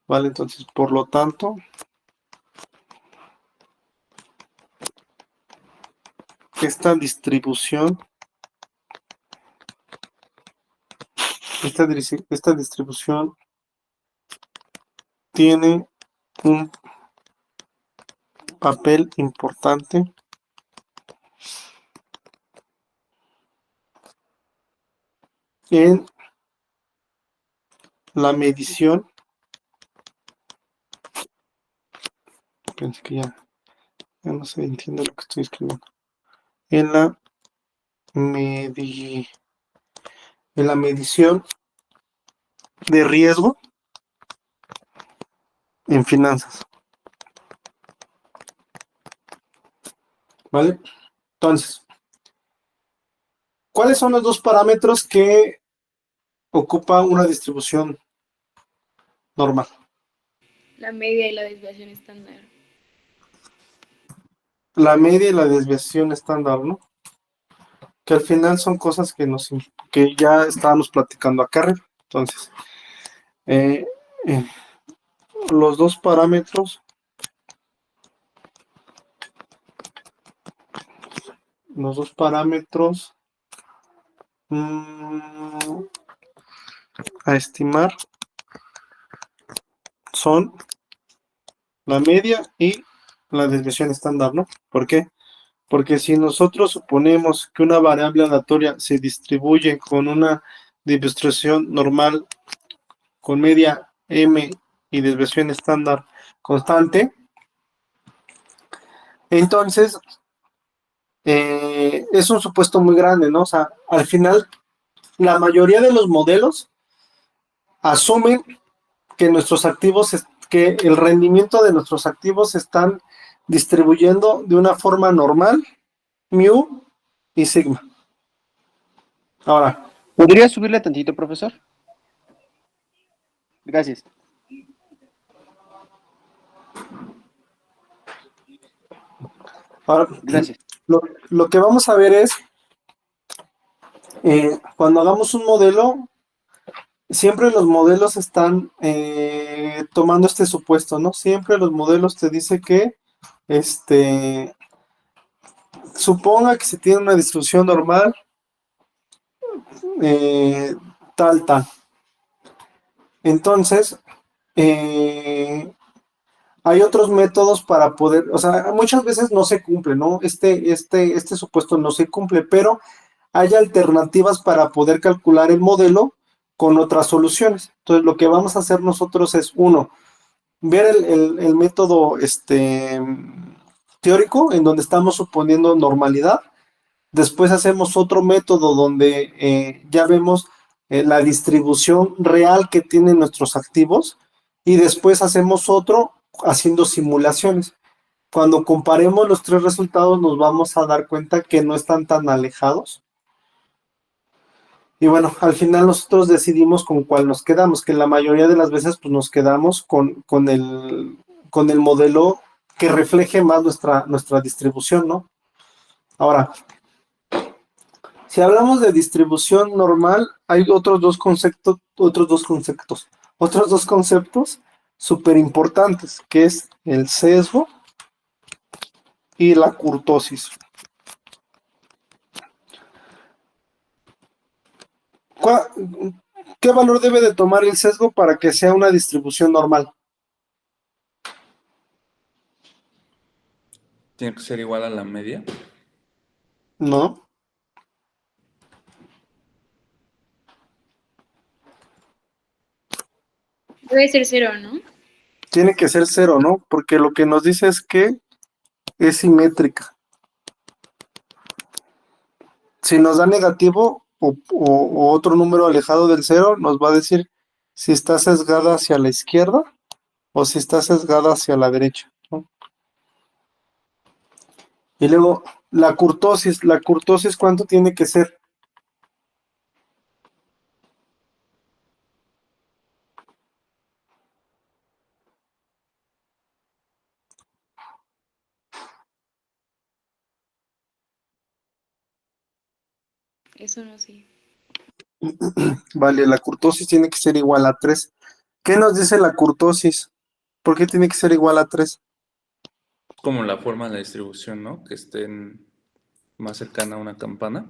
¿Vale? Entonces, por lo tanto, esta distribución tiene un papel importante en la medición. Pensé que ya no se entiende lo que estoy escribiendo. En la medición de riesgo en finanzas. ¿Vale? Entonces, ¿cuáles son los dos parámetros que ocupa una distribución normal? la media y la desviación estándar. La media y la desviación estándar, ¿no? Que al final son cosas que ya estábamos platicando acá arriba. Entonces, eh, eh, los dos parámetros, a estimar son la media y la desviación estándar, ¿no? ¿Por qué? Porque si nosotros suponemos que una variable aleatoria se distribuye con una distribución normal con media m y desviación estándar constante, entonces es un supuesto muy grande, ¿no? O sea, al final, la mayoría de los modelos asumen que que el rendimiento de nuestros activos se están distribuyendo de una forma normal, mu y sigma. Ahora, ¿Podría subirle tantito, profesor? Gracias. ahora Gracias. lo que vamos a ver es, cuando hagamos un modelo, siempre los modelos están tomando este supuesto, ¿no? Siempre los modelos te dicen que, suponga que se tiene una distribución normal, tal. Entonces, hay otros métodos para poder, o sea, muchas veces no se cumple, ¿no? Este supuesto no se cumple, pero hay alternativas para poder calcular el modelo con otras soluciones. Entonces, lo que vamos a hacer nosotros es, uno, ver el método teórico en donde estamos suponiendo normalidad. Después hacemos otro método donde ya vemos la distribución real que tienen nuestros activos y después hacemos otro haciendo simulaciones. Cuando comparemos los tres resultados nos vamos a dar cuenta que no están tan alejados. Y bueno, al final nosotros decidimos con cuál nos quedamos, que la mayoría de las veces pues, nos quedamos con el modelo que refleje más nuestra distribución, ¿no? Ahora, si hablamos de distribución normal, hay otros dos conceptos súper importantes, que es el sesgo y la kurtosis. ¿Qué valor debe de tomar el sesgo para que sea una distribución normal? ¿Tiene que ser igual a la media? No. Debe ser 0, ¿no? Tiene que ser 0, ¿no? Porque lo que nos dice es que es simétrica. Si nos da negativo o otro número alejado del 0, nos va a decir si está sesgada hacia la izquierda o si está sesgada hacia la derecha, ¿no? Y luego, la kurtosis, ¿cuánto tiene que ser? Eso no sé. Vale, la kurtosis tiene que ser igual a 3. ¿Qué nos dice la kurtosis? ¿Por qué tiene que ser igual a 3? Como la forma de la distribución, ¿no? Que estén más cercana a una campana.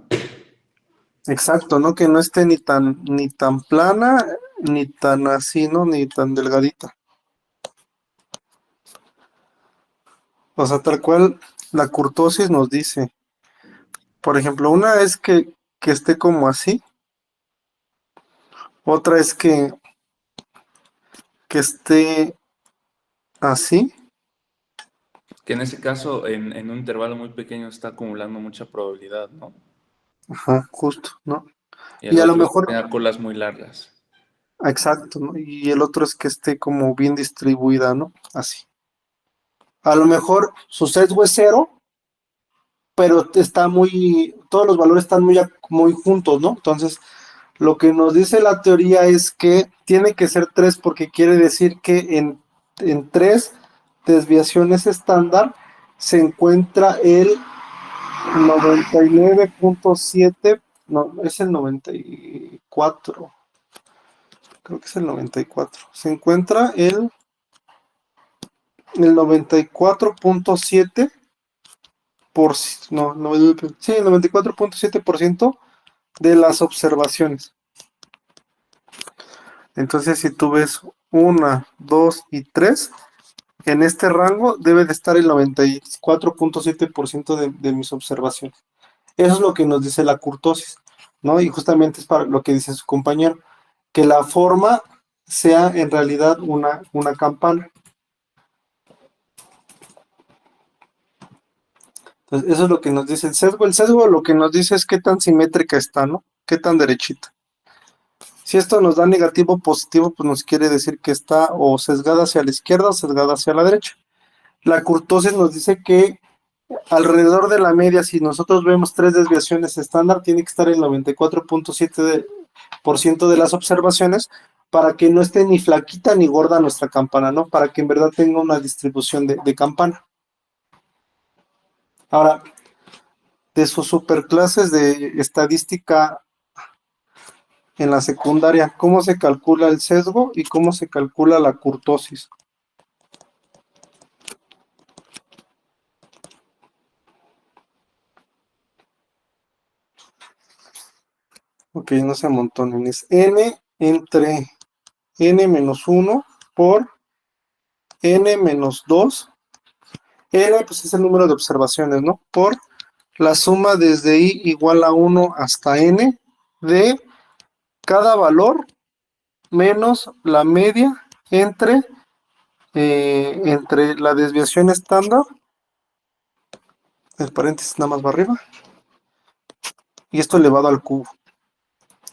Exacto, ¿no? Que no esté ni tan plana, ni tan así, ¿no? Ni tan delgadita. O sea, tal cual la kurtosis nos dice. Por ejemplo, una es que esté como así. Otra es que esté así. Que en ese caso, en un intervalo muy pequeño, está acumulando mucha probabilidad, ¿no? Ajá, justo, ¿no? Y a lo mejor... tenga colas muy largas. Exacto, ¿no? Y el otro es que esté como bien distribuida, ¿no? Así. A lo mejor su sesgo es 0, pero todos los valores están muy juntos, ¿no? Entonces, lo que nos dice la teoría es que tiene que ser 3 porque quiere decir que en 3 desviaciones estándar se encuentra el 99.7, no, es el 94, creo que es el 94. Se encuentra el 94.7 sí, el 94.7% de las observaciones. Entonces, si tú ves 1, 2 y 3, en este rango debe de estar el 94.7% de mis observaciones. Eso es lo que nos dice la kurtosis, ¿no? Y justamente es para lo que dice su compañero, que la forma sea en realidad una campana. Entonces, eso es lo que nos dice el sesgo. El sesgo lo que nos dice es qué tan simétrica está, ¿no? Qué tan derechita. Si esto nos da negativo o positivo, pues nos quiere decir que está o sesgada hacia la izquierda o sesgada hacia la derecha. La kurtosis nos dice que alrededor de la media, si nosotros vemos 3 desviaciones estándar, tiene que estar el 94.7% de las observaciones para que no esté ni flaquita ni gorda nuestra campana, ¿no? Para que en verdad tenga una distribución de campana. Ahora, de sus superclases de estadística en la secundaria, ¿cómo se calcula el sesgo y cómo se calcula la kurtosis? Ok, no se amontonen, es n entre n menos 1 por n menos 2. N pues es el número de observaciones, ¿no? Por la suma desde i igual a 1 hasta n de cada valor menos la media entre la desviación estándar, el paréntesis nada más va arriba, y esto elevado al cubo.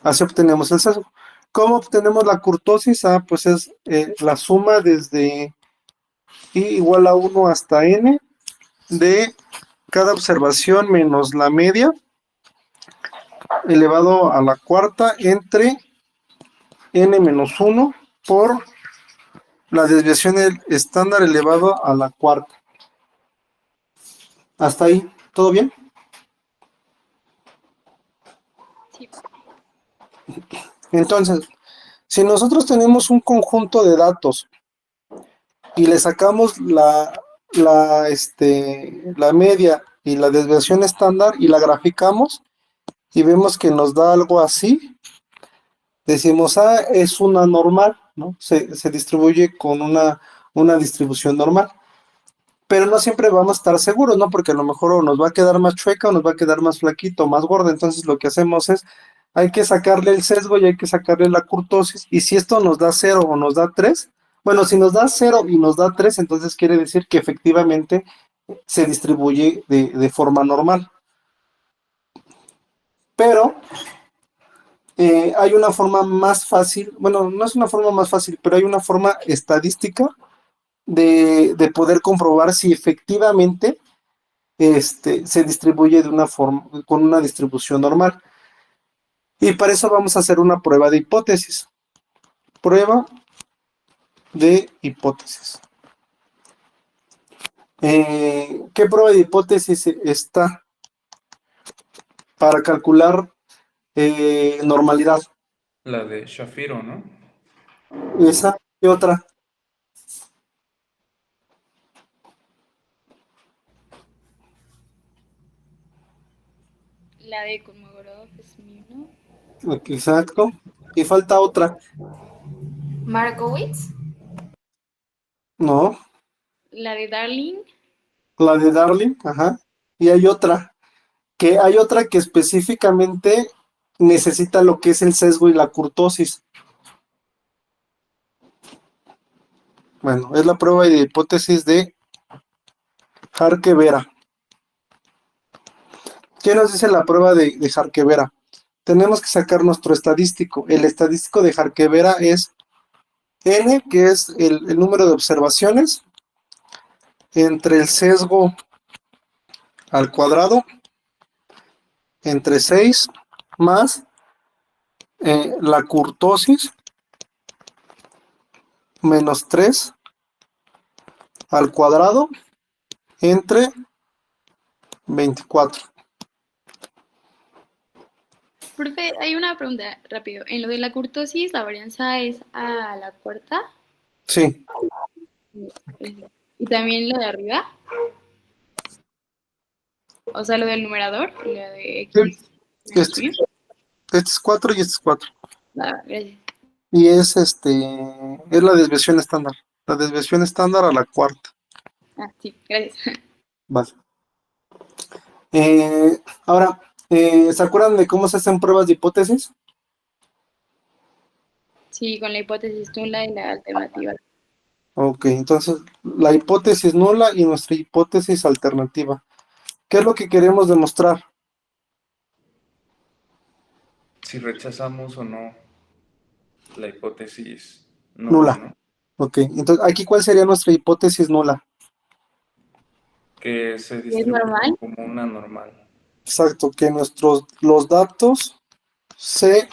Así obtenemos el sesgo. ¿Cómo obtenemos la kurtosis? Pues es la suma desde i igual a 1 hasta n de cada observación menos la media elevado a la cuarta entre n menos 1 por la desviación estándar elevado a la cuarta. Hasta ahí, ¿todo bien? Sí. Entonces, si nosotros tenemos un conjunto de datos y le sacamos la media y la desviación estándar y la graficamos y vemos que nos da algo así, decimos, es una normal, ¿no? Se distribuye con una distribución normal. Pero no siempre vamos a estar seguros, ¿no? Porque a lo mejor o nos va a quedar más chueca o nos va a quedar más flaquito, más gorda. Entonces lo que hacemos es, hay que sacarle el sesgo y hay que sacarle la kurtosis. Y si esto nos da 0 o nos da 3, bueno, si nos da 0 y nos da 3, entonces quiere decir que efectivamente se distribuye de forma normal. Pero hay una forma más fácil, bueno, no es una forma más fácil, pero hay una forma estadística de poder comprobar si efectivamente se distribuye de una forma, con una distribución normal. Y para eso vamos a hacer una prueba de hipótesis. Prueba de hipótesis. ¿Qué prueba de hipótesis está para calcular normalidad? La de Shapiro, ¿no? Esa y otra. La de Kolmogorov-Smirnov, ¿no? Exacto. Y falta otra. Markowitz. No, La de Darling. la de Darling, ajá. Y hay otra que específicamente necesita lo que es el sesgo y la kurtosis. Bueno, es la prueba de hipótesis de Harke-Vera. ¿Qué nos dice la prueba de Harke-Vera? Tenemos que sacar nuestro estadístico. El estadístico de Harke-Vera es n, que es el número de observaciones, entre el sesgo al cuadrado, entre 6, más la kurtosis, menos 3, al cuadrado entre 24. Profe, hay una pregunta rápido. En lo de la curtosis, la varianza es a la cuarta. Sí, Y también lo de arriba. O sea, lo del numerador, lo de X. este es 4 y este es 4. Gracias. Y es la desviación estándar. La desviación estándar a la cuarta. Sí, gracias. Vale. Ahora, ¿se acuerdan de cómo se hacen pruebas de hipótesis? Sí, con la hipótesis nula y la alternativa. Ok, entonces la hipótesis nula y nuestra hipótesis alternativa. ¿Qué es lo que queremos demostrar? Si rechazamos o no la hipótesis Nula. ¿no? Ok, entonces aquí ¿cuál sería nuestra hipótesis nula? Que se ¿Es distribuye normal? como una normal. Exacto, que los datos se...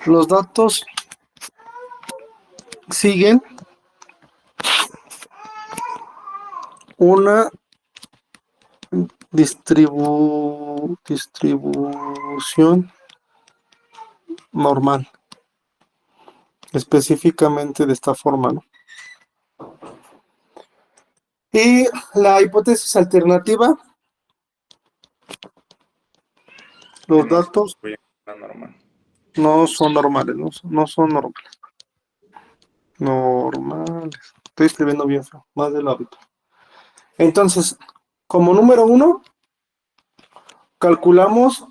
los datos siguen una distribución normal, específicamente de esta forma, ¿no? Y la hipótesis alternativa, los Que no se datos distribuye como una normal. no son normales, no son normales. Normales. Estoy escribiendo bien feo, más del hábito. Entonces, como número 1, calculamos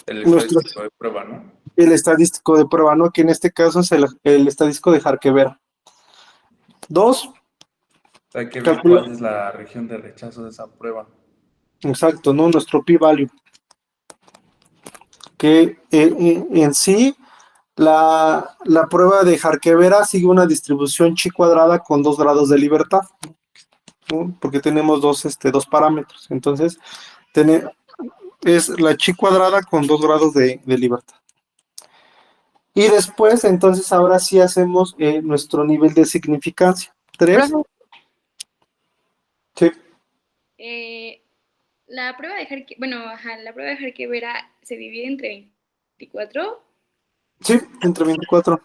El nuestro, estadístico de prueba, ¿no? el estadístico de prueba, ¿no? Que en este caso es el estadístico de Harkevera. 2, Hay que ver calcula, cuál es la región de rechazo de esa prueba. exacto, ¿no? Nuestro p-value. Que en sí, la prueba de Harkevera sigue una distribución chi cuadrada con 2 grados de libertad, ¿no? Porque tenemos dos parámetros. Entonces, es la chi cuadrada con 2 grados de libertad. Y después, entonces, ahora sí hacemos nuestro nivel de significancia. 3. Profe, Sí, La prueba de la prueba de Harkevera se divide entre 24. sí, entre 24.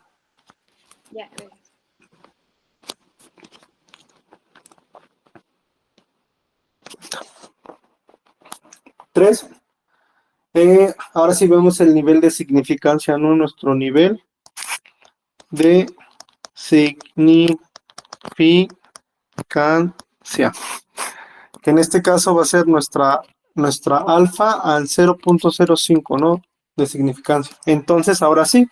Ya, gracias. 3. Ahora sí vemos el nivel de significancia, ¿no? Nuestro nivel de significancia. Que en este caso va a ser nuestra alfa al 0.05, ¿no? De significancia. Entonces, ahora sí,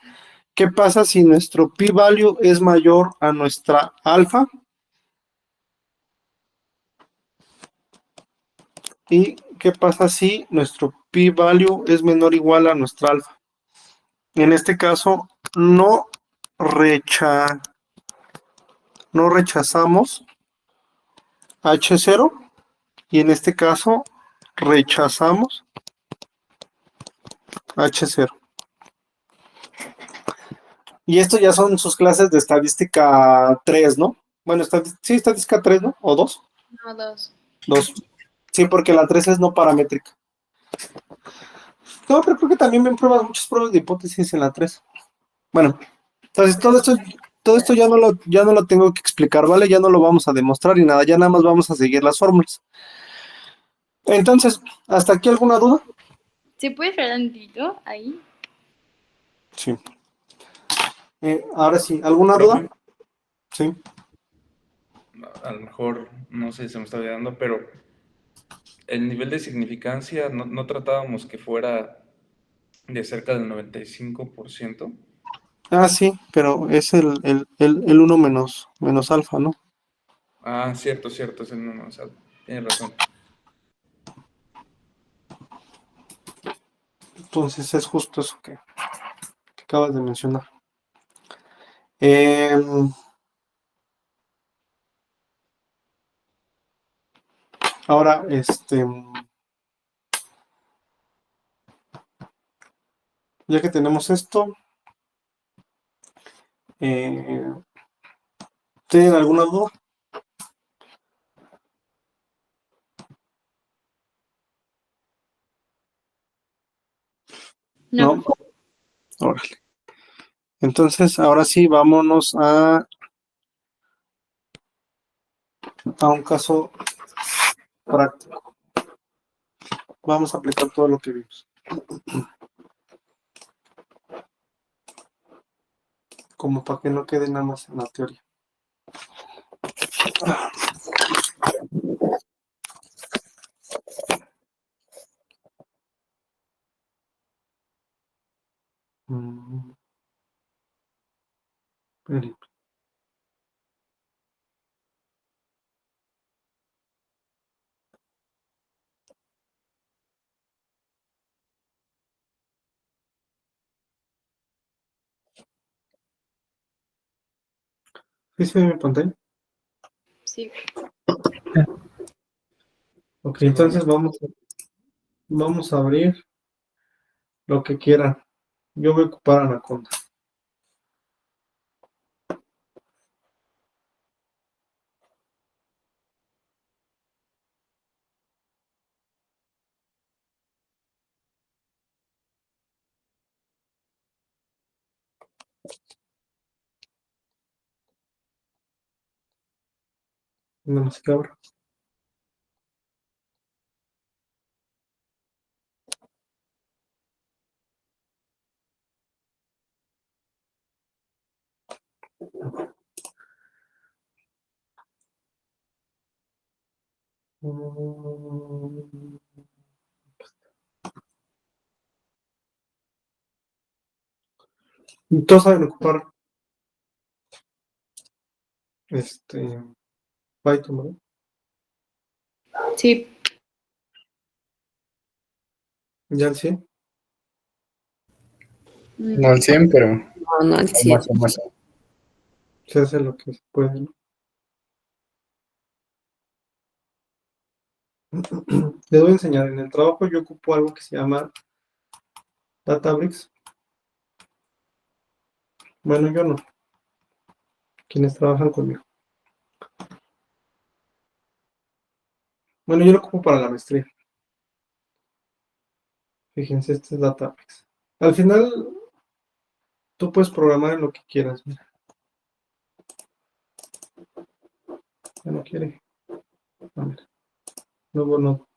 ¿qué pasa si nuestro p-value es mayor a nuestra alfa? ¿Y qué pasa si nuestro p-value es menor o igual a nuestra alfa? En este caso, no rechazamos H0 y en este caso rechazamos H0. Y esto ya son sus clases de estadística 3, ¿no? Bueno, sí, estadística 3, ¿no? ¿O 2? No, 2. 2. Sí, porque la 3 es no paramétrica. No, pero creo que también ven muchas pruebas de hipótesis en la 3. Bueno, entonces todo esto ya no lo tengo que explicar, ¿vale? Ya no lo vamos a demostrar y nada, ya nada más vamos a seguir las fórmulas. Entonces, ¿hasta aquí alguna duda? ¿Se puede esperar tantito ahí? Sí. Ahora sí, ¿alguna duda? Sí. A lo mejor, no sé, se me está olvidando, pero el nivel de significancia, no tratábamos que fuera de cerca del 95%. Ah, sí, pero es el 1 menos alfa, ¿no? Ah, cierto, es el número, o sea, tienes razón. Entonces es justo eso que acabas de mencionar. Ahora, ya que tenemos esto, ¿Tienen alguna duda? No. ¿No? Órale. Entonces, ahora sí, vámonos a un caso práctico. Vamos a aplicar todo lo que vimos. Como para que no quede nada más en la teoría. Esperen. ¿Sí se ve mi pantalla? Sí. Ok, entonces vamos a abrir lo que quieran. Yo voy a ocupar Anaconda. Nada más que abro. Todos saben ocupar Python, ¿verdad? Sí. ¿Ya al 100? No al 100, pero No al 100. más. Se hace lo que se puede, ¿no? Les voy a enseñar. En el trabajo yo ocupo algo que se llama Databricks. Bueno, yo no. Quienes trabajan conmigo. Bueno, yo lo ocupo para la maestría. Fíjense, este es Databricks. Al final, tú puedes programar en lo que quieras. Mira. Ya no quiere. A ver. Luego no.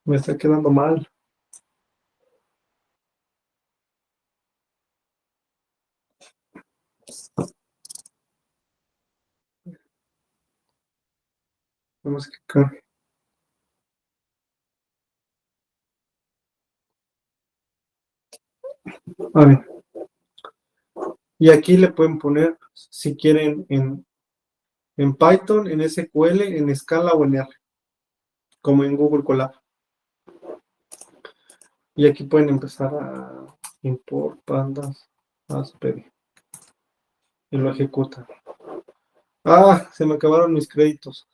Me está quedando mal. Vamos a clicar. A ver. Y aquí le pueden poner, si quieren, en Python, en SQL, en Scala o en R, como en Google Colab. Y aquí pueden empezar a import pandas ASPD. Y lo ejecutan. Ah, se me acabaron mis créditos.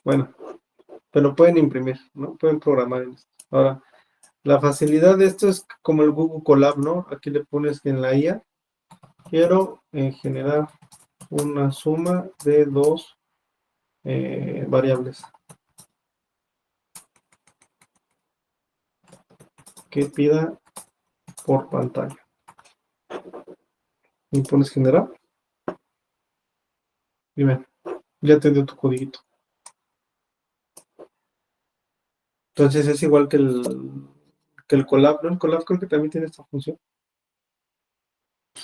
Bueno, pero pueden imprimir, ¿no? Pueden programar en esto. Ahora, la facilidad de esto es como el Google Colab, ¿no? Aquí le pones que en la IA quiero generar una suma de dos variables que pida por pantalla. Y pones generar. Y ven, ya te dio tu codiguito. Entonces es igual que el Colab, ¿no? El Colab creo que también tiene esta función.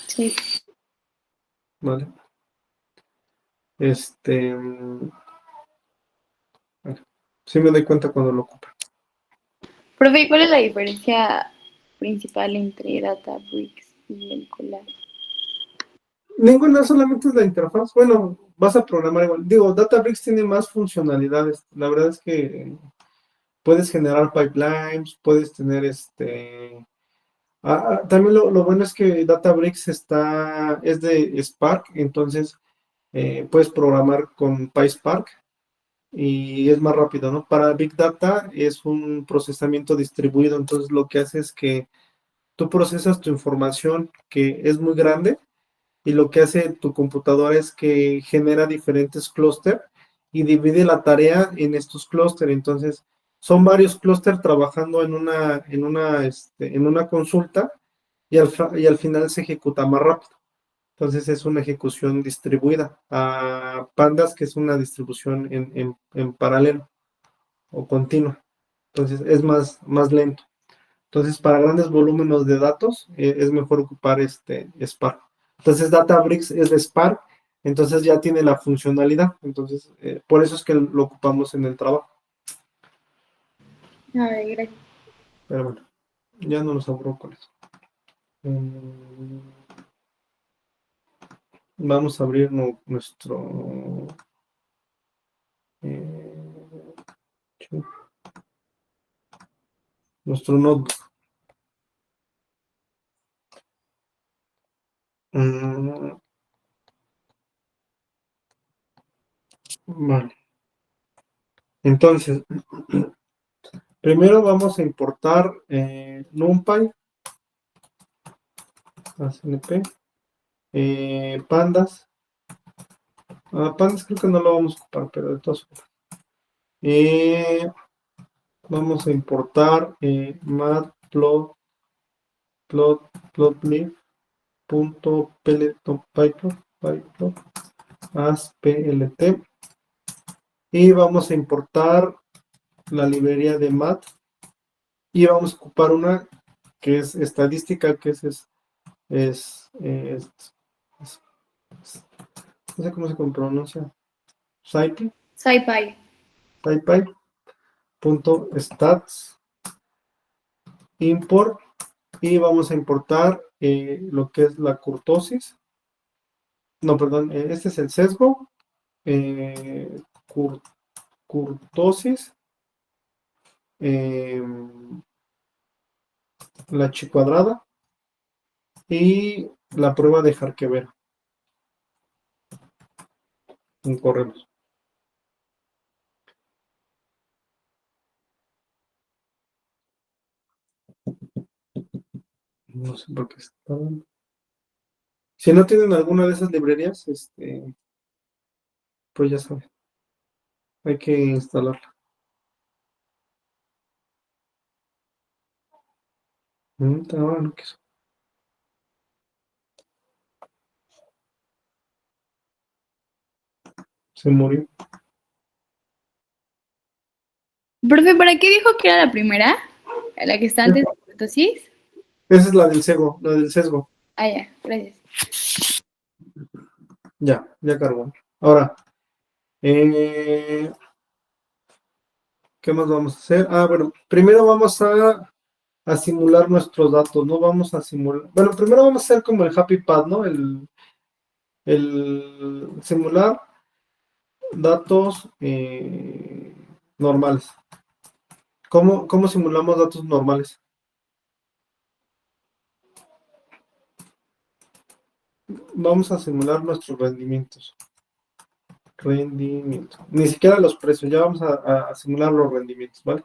Sí. Vale. Sí me doy cuenta cuando lo ocupa. Profe, ¿cuál es la diferencia principal entre Databricks y el Colab? Ninguna, solamente es la interfaz. Bueno, vas a programar igual. Digo, Databricks tiene más funcionalidades. La verdad es que puedes generar pipelines, puedes tener también lo bueno es que Databricks es de Spark, entonces puedes programar con PySpark y es más rápido, ¿no? Para Big Data es un procesamiento distribuido, entonces lo que hace es que tú procesas tu información que es muy grande y lo que hace tu computadora es que genera diferentes clústeres y divide la tarea en estos clústeres. Entonces, son varios clústeres trabajando en una consulta y al final se ejecuta más rápido. Entonces, es una ejecución distribuida a Pandas, que es una distribución en paralelo o continua. Entonces, es más lento. Entonces, para grandes volúmenes de datos, es mejor ocupar Spark. Entonces, Databricks es de Spark, entonces ya tiene la funcionalidad. Entonces, por eso es que lo ocupamos en el trabajo. A ver, gracias. Pero bueno, ya no nos aburro con eso. Vamos a abrir nuestro... nuestro notebook. Vale. Entonces, primero vamos a importar NumPy, ACNP, Pandas. Pandas creo que no lo vamos a ocupar, pero de todos. Vamos a importar matplotlib.plt as plt y vamos a importar la librería de mat y vamos a ocupar una que es estadística, que no sé cómo se pronuncia, SciPy. SciPy.stats import y vamos a importar lo que es la kurtosis. No, perdón, este es el sesgo. Kurtosis. La chi cuadrada y la prueba de Harkevera. Corremos. No sé por qué están. Si no tienen alguna de esas librerías, pues ya saben. Hay que instalarla. Ahora no quiso. Se murió. Profe, ¿para qué dijo que era la primera? ¿La que está antes de kurtosis? Esa es la del sesgo. Ah, ya, gracias. Ya cargó. Ahora, ¿qué más vamos a hacer? Bueno, primero vamos a simular nuestros datos, ¿no? Vamos a simular. Bueno, primero vamos a hacer como el Happy Path, ¿no? El simular datos normales. ¿Cómo simulamos datos normales? Vamos a simular nuestros rendimientos. Ni siquiera los precios, ya vamos a simular los rendimientos, ¿vale?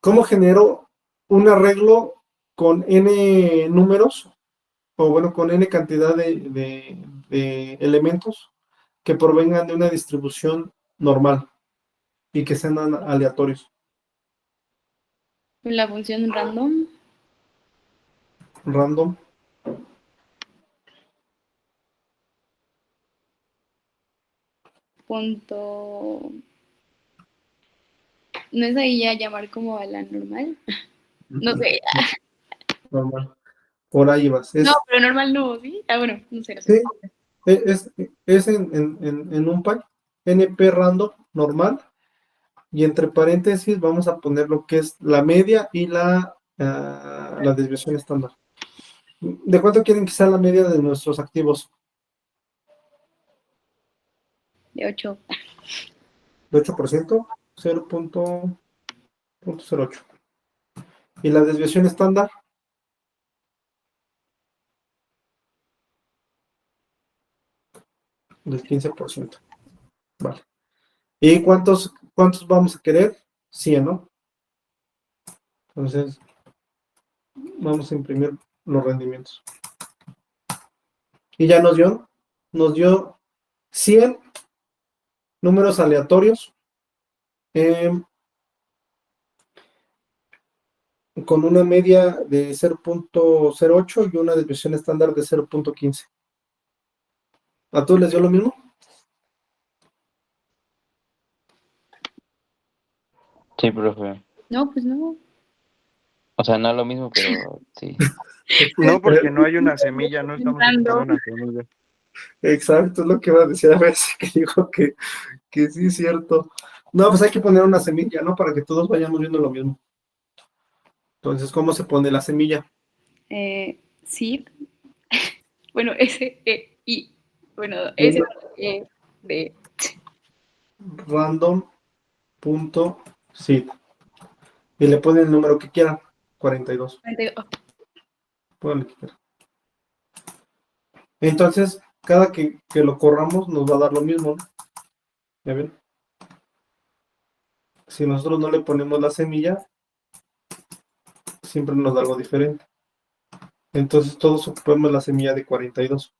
¿Cómo genero un arreglo con n números? O bueno, con n cantidad de elementos que provengan de una distribución normal y que sean aleatorios. La función random. Random. Punto. ¿No es ahí ya llamar como a la normal? No sé. Normal. Por ahí vas. No, pero normal no, ¿sí? Bueno, no sé. Sí, es en NumPy, np random normal, y entre paréntesis vamos a poner lo que es la media y la desviación estándar. ¿De cuánto quieren que sea la media de nuestros activos? De 8. ¿De 8%? 0.08. ¿Y la desviación estándar? Del 15%. Vale. ¿Y cuántos vamos a querer? 100, ¿no? Entonces, vamos a imprimir los rendimientos. Y ya nos dio 100 números aleatorios con una media de 0.08 y una desviación estándar de 0.15. ¿A todos les dio lo mismo? Sí, profe. No, pues no. O sea, no es lo mismo, pero sí. No, porque no hay una semilla, no estamos ocupando una semilla. Exacto, es lo que iba a decir a ver si que dijo que sí es cierto. No, pues hay que poner una semilla, ¿no? Para que todos vayamos viendo lo mismo. Entonces, ¿cómo se pone la semilla? Sí. Bueno, I. Bueno, S, D. Random.seed. Y le ponen el número que quieran, 42. 42. Pónganle que quieran. Entonces, cada que lo corramos nos va a dar lo mismo, ¿no? ¿Ya ven? Si nosotros no le ponemos la semilla, siempre nos da algo diferente. Entonces, todos ocupamos la semilla de 42.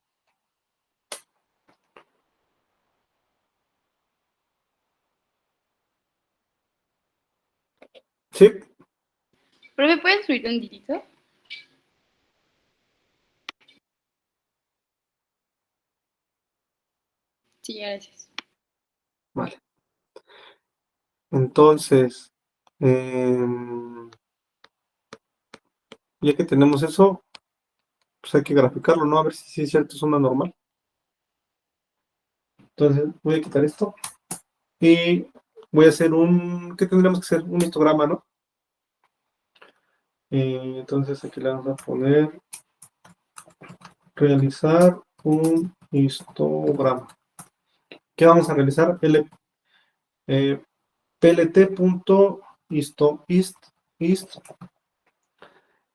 ¿Sí? ¿Pero me puedes subir un tantito? Sí, gracias. Vale. Entonces, ya que tenemos eso, pues hay que graficarlo, ¿no? A ver si es cierto, es una normal. Entonces, voy a quitar esto y voy a hacer ¿qué tendríamos que hacer? Un histograma, ¿no? Entonces, aquí le vamos a poner realizar un histograma. ¿Qué vamos a realizar? plt.hist.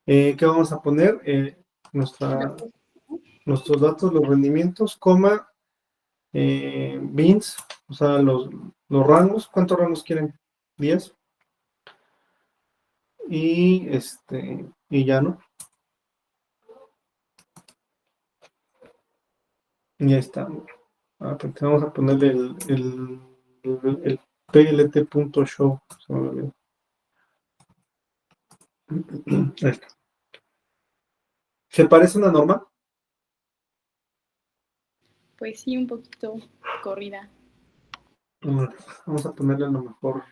¿Qué vamos a poner? Nuestros datos, los rendimientos, coma, bins, o sea, los rangos. ¿Cuántos rangos quieren? 10. Y ya, ¿no? Y ya está. Pues vamos a ponerle el plt.show. Se me olvidó. Ahí está. ¿Se parece a una norma? Pues sí, un poquito corrida. Vamos a ponerle a lo mejor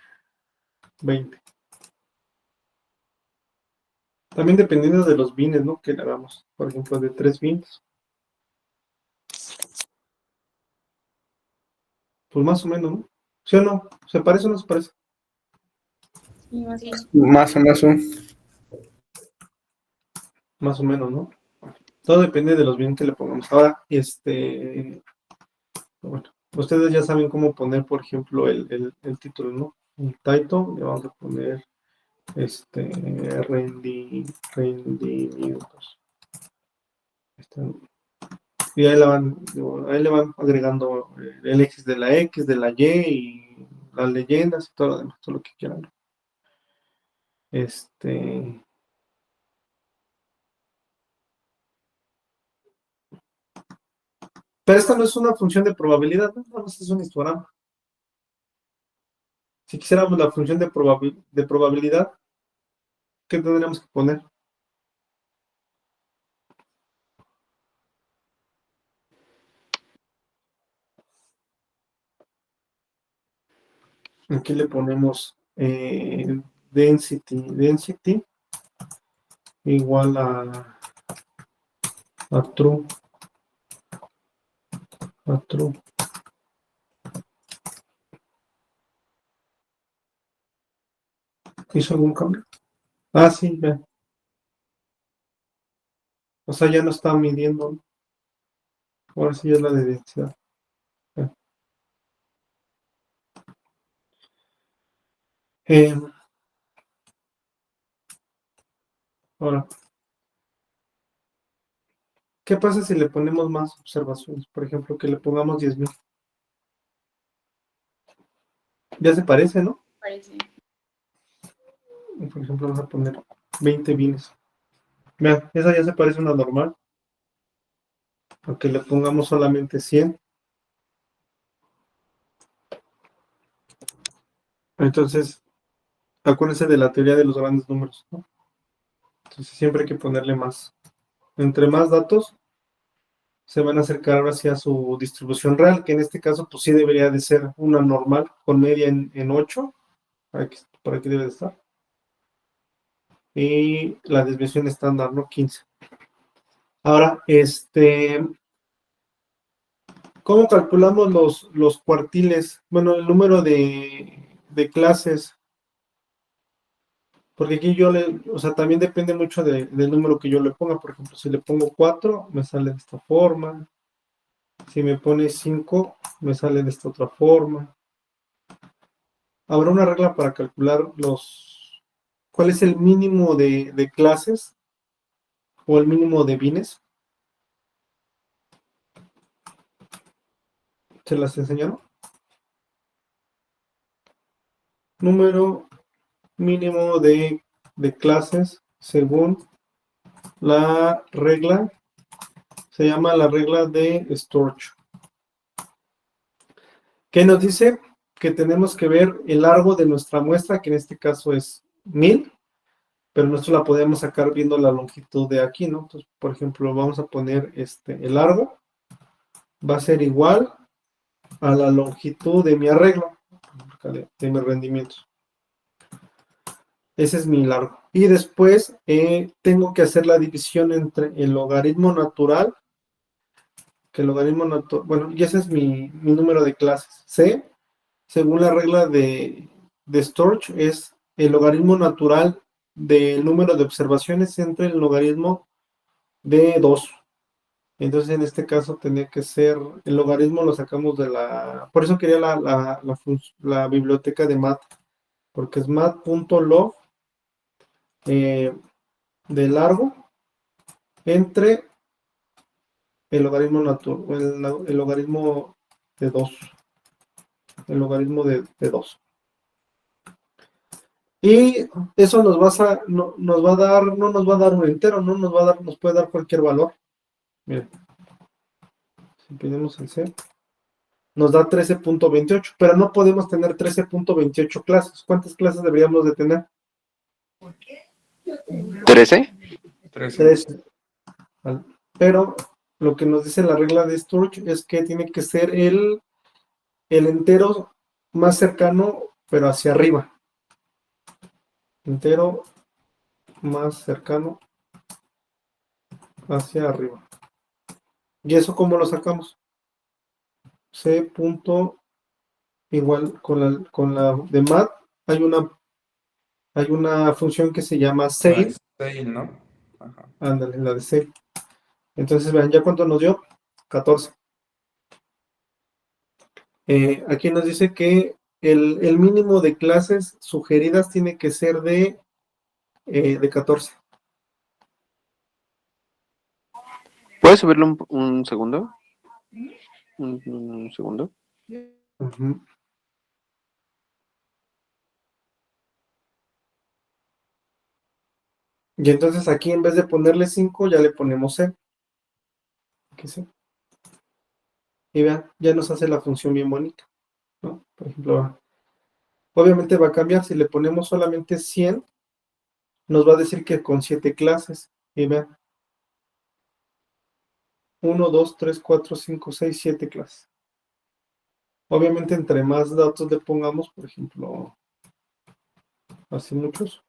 20. También dependiendo de los bins, ¿no? Que le hagamos. Por ejemplo, de 3 bins. Pues más o menos, ¿no? ¿Sí o no? ¿Se parece o no se parece? Sí, más o menos. Más o menos. Más o menos, ¿no? Todo depende de los bins que le pongamos. Ahora, bueno, ustedes ya saben cómo poner, por ejemplo, el título, ¿no? El title, le vamos a poner rendimientos. Y ahí le van agregando el X de la X, de la Y y las leyendas y todo lo demás, todo lo que quieran. Pero esta no es una función de probabilidad, ¿no? Nada más es un histograma. Si quisiéramos la función de probabilidad, ¿qué tendríamos que poner? Aquí le ponemos density igual a true. ¿Hizo algún cambio? Ah, sí, ya. O sea, ya no está midiendo, ¿no? Ahora sí es la de densidad. Ya. Ahora, ¿qué pasa si le ponemos más observaciones? Por ejemplo, que le pongamos 10,000. Ya se parece, ¿no? Parece. Por ejemplo, vamos a poner 20 bins. Vean, esa ya se parece a una normal. Aunque le pongamos solamente 100. Entonces, acuérdense de la teoría de los grandes números, ¿no? Entonces siempre hay que ponerle más. Entre más datos, se van a acercar hacia su distribución real, que en este caso, pues sí debería de ser una normal con media en 8. Por aquí debe de estar. Y la desviación estándar, ¿no? 15. Ahora, ¿cómo calculamos los cuartiles? Bueno, el número de clases. Porque aquí o sea, también depende mucho del número que yo le ponga. Por ejemplo, si le pongo 4, me sale de esta forma. Si me pone 5, me sale de esta otra forma. Habrá una regla para calcular ¿cuál es el mínimo de clases o el mínimo de bienes? ¿Se las enseñaron? Número mínimo de clases según la regla, se llama la regla de Storch. ¿Qué nos dice? Que tenemos que ver el largo de nuestra muestra, que en este caso es 1000, pero nosotros la podemos sacar viendo la longitud de aquí, ¿no? Entonces, por ejemplo, vamos a poner el largo, va a ser igual a la longitud de mi arreglo, de mis rendimientos. Ese es mi largo. Y después tengo que hacer la división entre el logaritmo natural, que el logaritmo natural, bueno, y ese es mi número de clases. C, según la regla de Storch, es el logaritmo natural del número de observaciones entre el logaritmo de 2. Entonces, en este caso, tenía que ser, el logaritmo lo sacamos por eso quería la biblioteca de mat, porque es mat.log de largo entre el logaritmo natural, el logaritmo de 2. El logaritmo de 2. Y eso nos va a dar, no nos va a dar un entero, no nos va a dar, nos puede dar cualquier valor. Miren, si pedimos el C, nos da 13.28, pero no podemos tener 13.28 clases. ¿Cuántas clases deberíamos de tener? ¿13? 13. ¿Vale? Pero lo que nos dice la regla de Sturge es que tiene que ser el entero más cercano, pero hacia arriba. Entero más cercano hacia arriba. ¿Y eso cómo lo sacamos? C punto igual con la de mat hay una función que se llama save. Save, ¿no? Ajá. Ándale, la de save. Entonces vean, ¿ya cuánto nos dio? 14. Aquí nos dice que el mínimo de clases sugeridas tiene que ser de 14. ¿Puedes subirlo un segundo? Un segundo. Uh-huh. Y entonces aquí en vez de ponerle 5 ya le ponemos C. Aquí sí. Y vean, ya nos hace la función bien bonita, ¿no? Por ejemplo, obviamente va a cambiar. Si le ponemos solamente 100, nos va a decir que con 7 clases. Y vean, 1, 2, 3, 4, 5, 6, 7 clases. Obviamente, entre más datos le pongamos, por ejemplo, así muchos,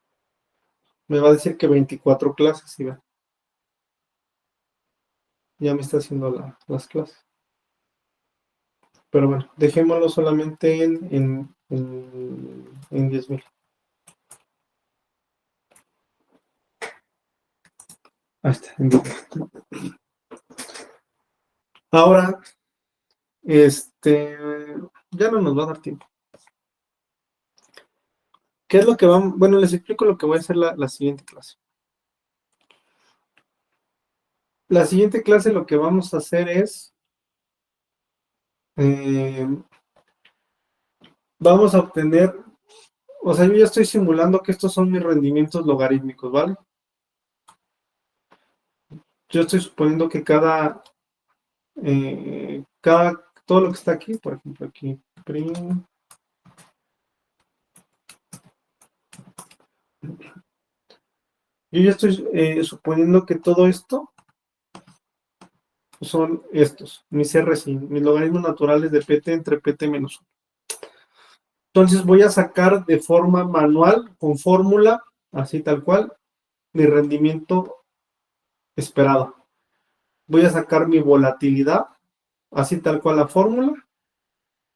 me va a decir que 24 clases. Y vean, ya me está haciendo las clases. Pero bueno, dejémoslo solamente en 10,000. Ahí está, en 10,000. Ahora, ya no nos va a dar tiempo. ¿Qué es lo que vamos? Bueno, les explico lo que voy a hacer la siguiente clase. La siguiente clase lo que vamos a hacer es vamos a obtener, o sea, yo ya estoy simulando que estos son mis rendimientos logarítmicos, ¿vale? yo estoy suponiendo que todo lo que está aquí, por ejemplo, aquí, yo ya estoy suponiendo que todo esto son estos, mis RSI, mis logaritmos naturales de PT entre PT menos 1. Entonces voy a sacar de forma manual, con fórmula, así tal cual, mi rendimiento esperado. Voy a sacar mi volatilidad, así tal cual la fórmula.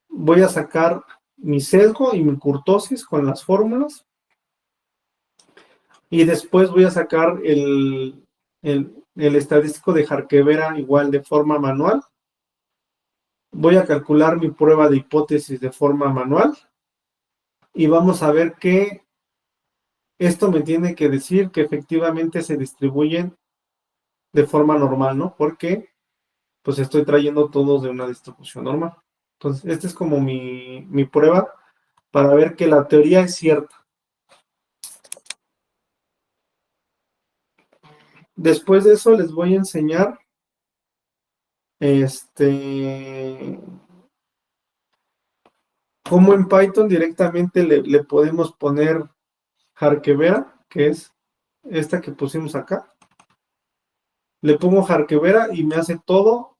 Voy a sacar mi sesgo y mi kurtosis con las fórmulas. Y después voy a sacar el estadístico de Jarquevera igual de forma manual. Voy a calcular mi prueba de hipótesis de forma manual. Y vamos a ver que esto me tiene que decir que efectivamente se distribuyen de forma normal, ¿no? Porque pues estoy trayendo todos de una distribución normal. Entonces, esta es como mi prueba para ver que la teoría es cierta. Después de eso les voy a enseñar cómo en Python directamente le podemos poner Jarquevera, que es esta que pusimos acá. Le pongo Jarquevera y me hace todo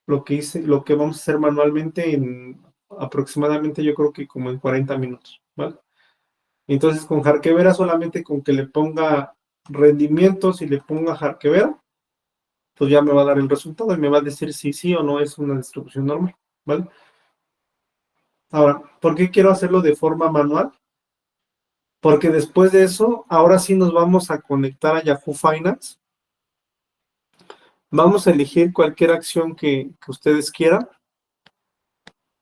lo que vamos a hacer manualmente en aproximadamente, yo creo que como en 40 minutos, ¿vale? Entonces con Jarquevera, solamente con que le ponga rendimientos y le ponga Jarquevera, pues ya me va a dar el resultado y me va a decir si sí o no es una distribución normal, ¿vale? Ahora, ¿por qué quiero hacerlo de forma manual? Porque después de eso, ahora sí nos vamos a conectar a Yahoo Finance. Vamos a elegir cualquier acción que ustedes quieran.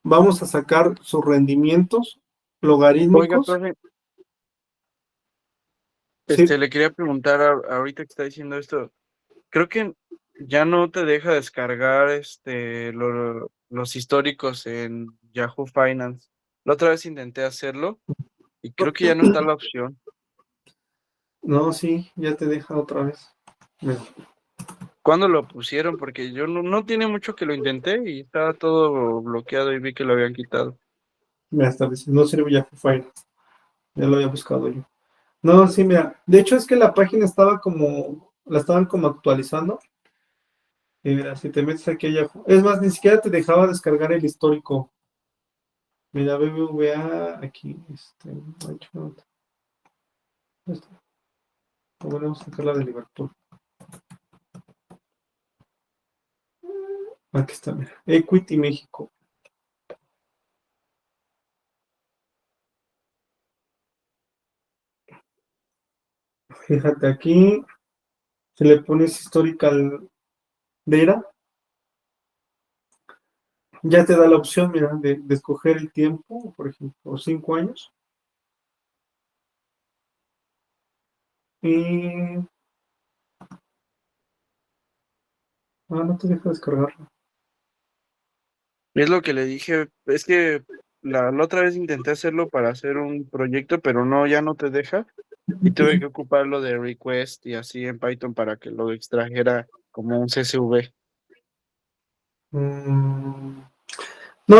Vamos a sacar sus rendimientos Oiga, logarítmicos. profe, Sí. le quería preguntar ahorita que está diciendo esto, creo que ya no te deja descargar los históricos en Yahoo Finance. La otra vez intenté hacerlo y creo que ya no está la opción. No, sí, ya te deja otra vez. Mira. ¿Cuándo lo pusieron? Porque yo no tiene mucho que lo intenté y estaba todo bloqueado y vi que lo habían quitado. Mira, está diciendo, no sirve Yahoo Finance. Ya lo había buscado yo. No, sí, mira. De hecho, es que la página la estaban como actualizando. Y mira, si te metes aquí a Yahoo. Es más, ni siquiera te dejaba descargar el histórico. Mira, BBVA, aquí, bueno, vamos a sacar la de Liverpool. Aquí está, mira. Equity México. Fíjate aquí, si le pones Historical Data, ya te da la opción, mira, de escoger el tiempo, por ejemplo, 5 años. Y... no te deja descargarlo. Es lo que le dije, es que la otra vez intenté hacerlo para hacer un proyecto, pero no, ya no te deja. Y tuve que ocuparlo de request y así en Python para que lo extrajera como un CSV. No,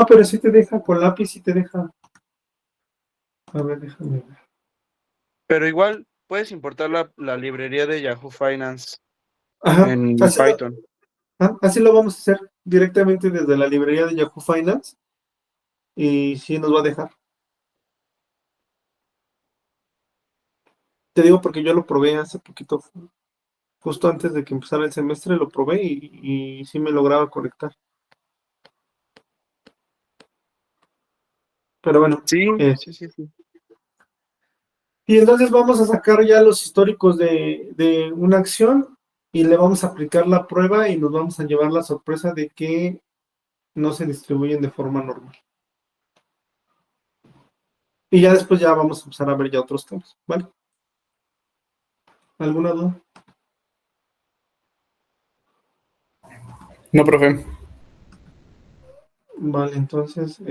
pero sí te deja, con lápiz sí te deja. A ver, déjame ver. Pero igual puedes importar la librería de Yahoo Finance Ajá, en Python. así lo vamos a hacer directamente desde la librería de Yahoo Finance. Y sí nos va a dejar. Te digo porque yo lo probé hace poquito, justo antes de que empezara el semestre, lo probé y sí me lograba conectar. Pero bueno. Sí. Y entonces vamos a sacar ya los históricos de una acción y le vamos a aplicar la prueba y nos vamos a llevar la sorpresa de que no se distribuyen de forma normal. Y ya después ya vamos a empezar a ver ya otros temas, ¿vale? ¿Alguna duda? No, profe. Vale, entonces,